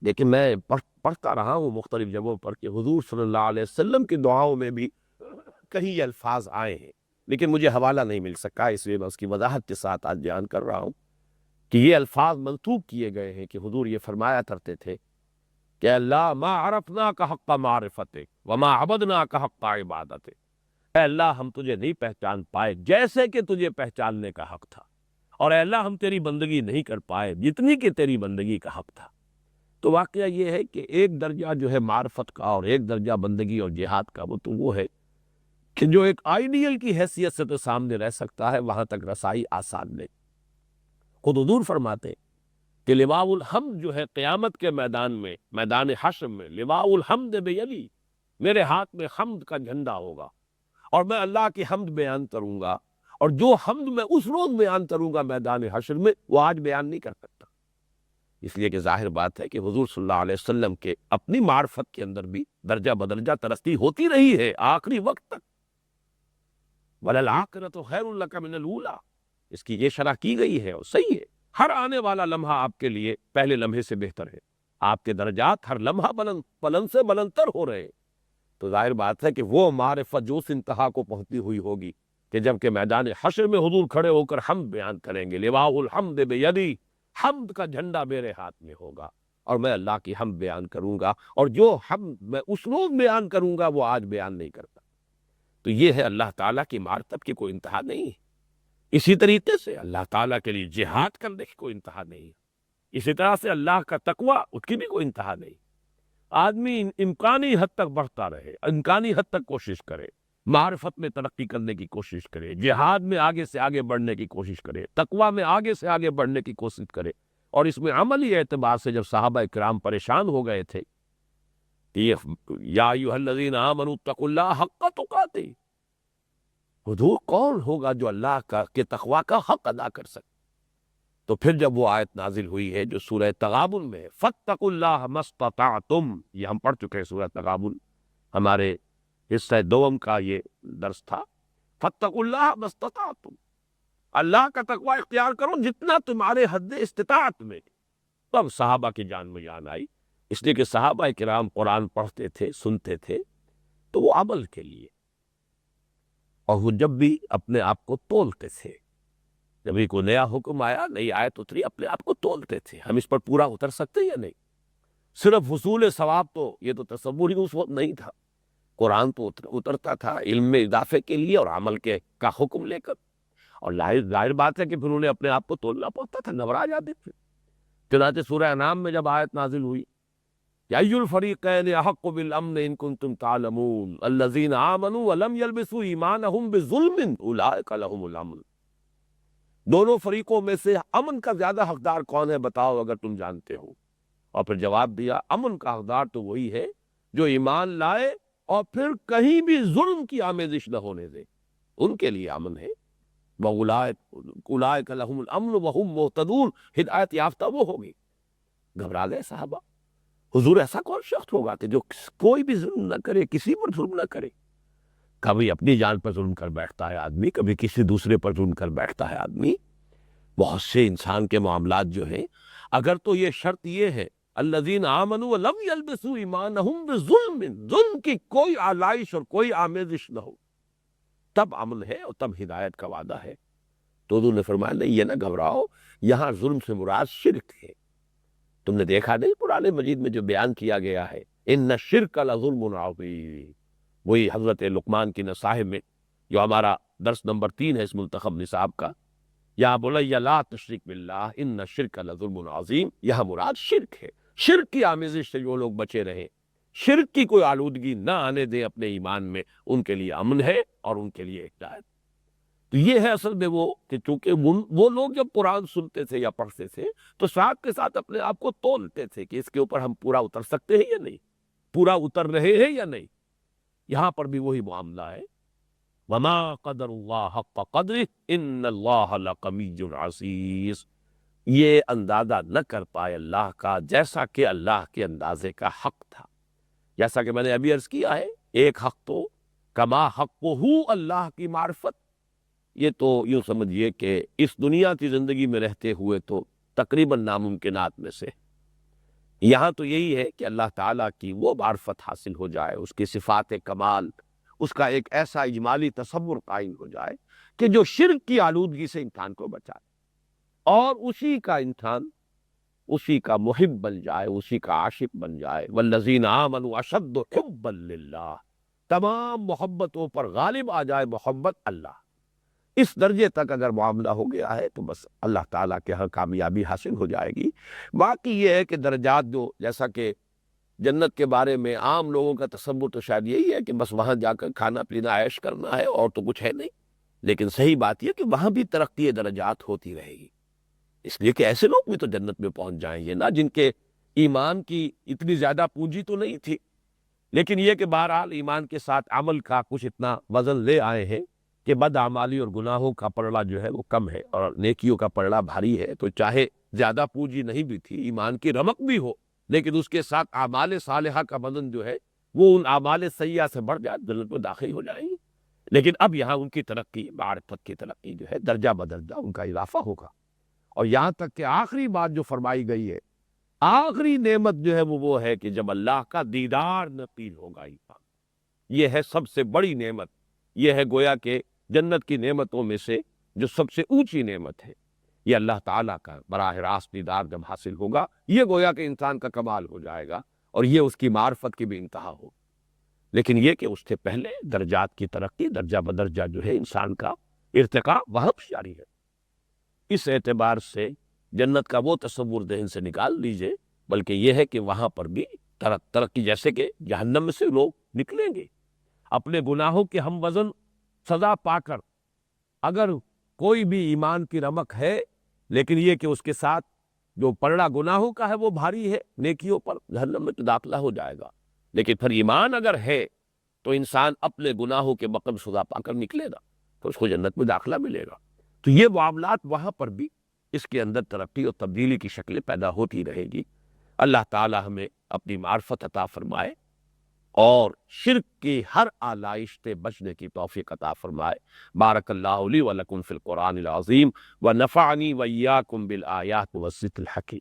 لیکن میں پڑھتا رہا ہوں مختلف جگہوں پر کہ حضور صلی اللہ علیہ وسلم کی دعاؤں میں بھی کہیں یہ الفاظ آئے ہیں، لیکن مجھے حوالہ نہیں مل سکا، اس لیے میں اس کی وضاحت کے ساتھ آج بیان کر رہا ہوں کہ یہ الفاظ منسوب کیے گئے ہیں کہ حضور یہ فرمایا کرتے تھے کہ اللہ ما عرفناک حق معرفتک وما عبدناک حق عبادتک، اے اللہ ہم تجھے نہیں پہچان پائے جیسے کہ تجھے پہچاننے کا حق تھا، اور اے اللہ ہم تیری بندگی نہیں کر پائے جتنی کہ تیری بندگی کا حق تھا۔ تو واقعہ یہ ہے کہ ایک درجہ جو ہے معرفت کا اور ایک درجہ بندگی اور جہاد کا، وہ ہے کہ جو ایک آئیڈیل کی حیثیت سے تو سامنے رہ سکتا ہے، وہاں تک رسائی آسان نہیں۔ خود حضور فرماتے کہ لواء الحمد جو ہے قیامت کے میدان میں، میدان حشر میں، لواء الحمد بیدی، میرے ہاتھ میں حمد کا جھنڈا ہوگا اور میں اللہ کی حمد بیان کروں گا، اور جو حمد میں اس روز بیان کروں گا میدان حشر میں، وہ آج بیان نہیں کر سکتا۔ اس لیے کہ ظاہر بات ہے کہ حضور صلی اللہ علیہ وسلم کے اپنی معرفت کے اندر بھی درجہ بدرجہ ترقی ہوتی رہی ہے آخری وقت تک۔ وَلَلْآخِرَةُ خَيْرٌ لَكَ مِنَ الْأُولَىٰ، اس کی یہ شرح کی گئی ہے اور صحیح ہے۔ ہر آنے والا لمحہ آپ کے لیے پہلے لمحے سے بہتر ہے، آپ کے درجات ہر لمحہ بلند سے بلندتر ہو رہے ہیں۔ تو ظاہر بات ہے کہ وہ معرفت جو اس انتہا کو پہنچتی ہوئی ہوگی کہ جب کہ میدان حشر میں حضور کھڑے ہو کر حمد بیان کریں گے، لواء الحمد بیدی، حمد کا جھنڈا میرے ہاتھ میں ہوگا اور میں اللہ کی حمد بیان کروں گا، اور جو حمد میں اس روز بیان کروں گا وہ آج بیان نہیں کرتا۔ تو یہ ہے اللہ تعالیٰ کی معرفت کی کوئی انتہا نہیں ہے۔ اسی طریقے سے اللہ تعالیٰ کے لیے جہاد کرنے کی کوئی انتہا نہیں ہے۔ اسی طرح سے اللہ کا تقوی، اس کی بھی کوئی انتہا نہیں۔ آدمی امکانی حد تک بڑھتا رہے، امکانی حد تک کوشش کرے، معرفت میں ترقی کرنے کی کوشش کرے، جہاد میں آگے سے آگے بڑھنے کی کوشش کرے، تقوی میں آگے سے آگے بڑھنے کی کوشش کرے۔ اور اس میں عملی اعتبار سے جب صحابہ کرام پریشان ہو گئے تھے کہ یا ایھا الذین آمنوا اتقوا اللہ حق تقاتہ، حضور کون ہوگا جو اللہ کے تقوی کا حق ادا کر سکے؟ تو پھر جب وہ آیت نازل ہوئی ہے جو سورہ تغابن میں ہے، فاتقوا اللہ ما استطعتم، یہ ہم پڑھ چکے ہیں سورہ تغابن، ہمارے حصہ دوم کا یہ درس تھا، فاتقوا اللہ ما استطعتم، اللہ کا تقوی اختیار کرو جتنا تمہارے حد استطاعت میں۔ تب صحابہ کی جان میں جان آئی، اس لیے کہ صحابہ کرام قرآن پڑھتے تھے، سنتے تھے، تو وہ عمل کے لیے، اور وہ جب بھی اپنے آپ کو تولتے تھے، جب بھی کوئی نیا حکم آیا، نئی آیت اتری، اپنے آپ کو تولتے تھے، ہم اس پر پورا اتر سکتے یا نہیں؟ صرف حصول ثواب تو یہ تو تصور ہی اس وقت نہیں تھا، قرآن تو اترتا تھا علم میں اضافے کے لیے اور عمل کے کا حکم لے کر، اور ظاہر بات ہے کہ پھر انہیں اپنے آپ کو تولنا پڑتا تھا، گھبرا جاتے تھے۔ چنانچہ سورہ انعام میں جب آیت نازل ہوئی یا ای الفریقین احق بالامن ان کنتم تعلمون الذین آمنوا ولم یلبسوا ایمانہم بظلم اولئک لہم الامن، دونوں فریقوں میں سے امن کا زیادہ حقدار کون ہے بتاؤ اگر تم جانتے ہو، اور پھر جواب دیا امن کا حقدار تو وہی ہے جو ایمان لائے اور پھر کہیں بھی ظلم کی آمیزش نہ ہونے دے، ان کے لیے امن ہے۔ اولئک لہم الامن وہم مہتدون، ہدایت یافتہ وہ ہوگی۔ گھبرا گئے صحابہ، حضور ایسا کون شخص ہوگا کہ جو کوئی بھی ظلم نہ کرے، کسی پر ظلم نہ کرے؟ کبھی اپنی جان پر ظلم کر بیٹھتا ہے آدمی، کبھی کسی دوسرے پر ظلم کر بیٹھتا ہے آدمی۔ بہت سے انسان کے معاملات جو ہیں، اگر تو یہ شرط یہ ہے الذین آمنوا ولم یلبسوا ایمانہم بظلم، ظلم کی کوئی آلائش اور کوئی آمیزش نہ ہو، تب امن ہے اور تب ہدایت کا وعدہ ہے۔ تو حضور نے فرمایا نہیں، یہ نہ گھبراؤ، یہاں ظلم سے مراد شرک ہے۔ تم نے دیکھا نہیں قرآن مجید میں جو بیان کیا گیا ہے ان الشرک لظلم عظیم، وہی حضرت لقمان کی نصائح میں جو ہمارا درس نمبر 3 ہے اس منتخب نصاب کا، یا بنی لا تشرک باللہ ان الشرک لظلم عظیم، یہاں مراد شرک ہے۔ شرک کی آمیزش سے جو لوگ بچے رہیں، شرک کی کوئی آلودگی نہ آنے دیں اپنے ایمان میں، ان کے لیے امن ہے اور ان کے لیے ہدایت۔ تو یہ ہے اصل میں وہ کہ چونکہ وہ لوگ جب قرآن سنتے تھے یا پڑھتے تھے تو ساتھ کے ساتھ اپنے آپ کو تولتے تھے کہ اس کے اوپر ہم پورا اتر سکتے ہیں یا نہیں، پورا اتر رہے ہیں یا نہیں۔ یہاں پر بھی وہی معاملہ ہے، وما قدر اللہ حق قدرہ ان اللہ لقوی عزیز، یہ اندازہ نہ کر پائے اللہ کا جیسا کہ اللہ کے اندازے کا حق تھا۔ جیسا کہ میں نے ابھی عرض کیا ہے، ایک حق تو کما حقہ اللہ کی معرفت، یہ تو یوں سمجھیے کہ اس دنیا کی زندگی میں رہتے ہوئے تو تقریباً ناممکنات میں سے، یہاں تو یہی ہے کہ اللہ تعالیٰ کی وہ معرفت حاصل ہو جائے، اس کی صفات کمال، اس کا ایک ایسا اجمالی تصور قائم ہو جائے کہ جو شرک کی آلودگی سے انسان کو بچائے، اور اسی کا انسان اسی کا محب بن جائے، اسی کا عاشق بن جائے۔ والذین آمنوا اشد حبا للہ، تمام محبتوں پر غالب آ جائے محبت اللہ۔ اس درجے تک اگر معاملہ ہو گیا ہے تو بس اللہ تعالیٰ کے ہاں کامیابی حاصل ہو جائے گی۔ باقی یہ ہے کہ درجات جو، جیسا کہ جنت کے بارے میں عام لوگوں کا تصور تو شاید یہی ہے کہ بس وہاں جا کر کھانا پینا عیش کرنا ہے اور تو کچھ ہے نہیں، لیکن صحیح بات یہ کہ وہاں بھی ترقی درجات ہوتی رہے گی، اس لیے کہ ایسے لوگ بھی تو جنت میں پہنچ جائیں گے نا جن کے ایمان کی اتنی زیادہ پونجی تو نہیں تھی، لیکن یہ کہ بہرحال ایمان کے ساتھ عمل کا کچھ اتنا وزن لے آئے ہیں کہ بدعمالی اور گناہوں کا پلڑا جو ہے وہ کم ہے اور نیکیوں کا پلڑا بھاری ہے۔ تو چاہے زیادہ پونجی نہیں بھی تھی، ایمان کی رمق بھی ہو، لیکن اس کے ساتھ اعمال صالحہ کا وزن جو ہے وہ ان اعمال سیئہ سے بڑھ جائے، جنت میں داخل ہو جائیں گے۔ لیکن اب یہاں ان کی ترقی، معرفت کی ترقی جو ہے درجہ بدرجہ ان کا اضافہ ہوگا، اور یہاں تک کہ آخری بات جو فرمائی گئی ہے، آخری نعمت جو ہے وہ ہے کہ جب اللہ کا دیدار نصیب ہوگا انسان، یہ ہے سب سے بڑی نعمت، یہ ہے گویا کہ جنت کی نعمتوں میں سے جو سب سے اونچی نعمت ہے، یہ اللہ تعالیٰ کا براہ راست دیدار جب حاصل ہوگا، یہ گویا کہ انسان کا کمال ہو جائے گا اور یہ اس کی معرفت کی بھی انتہا ہو۔ لیکن یہ کہ اس سے پہلے درجات کی ترقی، درجہ بدرجہ جو ہے انسان کا ارتقاء وہاں جاری ہے۔ اس اعتبار سے جنت کا وہ تصور ذہن سے نکال لیجئے، بلکہ یہ ہے کہ وہاں پر بھی ترقی، جیسے کہ جہنم میں سے لوگ نکلیں گے اپنے گناہوں کے ہم وزن سزا پا کر، اگر کوئی بھی ایمان کی رمق ہے لیکن یہ کہ اس کے ساتھ جو پلڑا گناہوں کا ہے وہ بھاری ہے، نیکیوں پر جہنم میں تو داخلہ ہو جائے گا، لیکن پھر ایمان اگر ہے تو انسان اپنے گناہوں کے بقدر سزا پا کر نکلے گا تو اس کو جنت میں داخلہ ملے گا۔ تو یہ معاملات وہاں پر بھی اس کے اندر ترقی اور تبدیلی کی شکلیں پیدا ہوتی رہے گی۔ اللہ تعالی ہمیں اپنی معرفت عطا فرمائے اور شرک کی ہر آلائش سے بچنے کی توفیق عطا فرمائے۔ بارک اللہ لی و لکم فی القرآن العظیم ونفعنی وإیاکم بالآیات والذکر الحکیم۔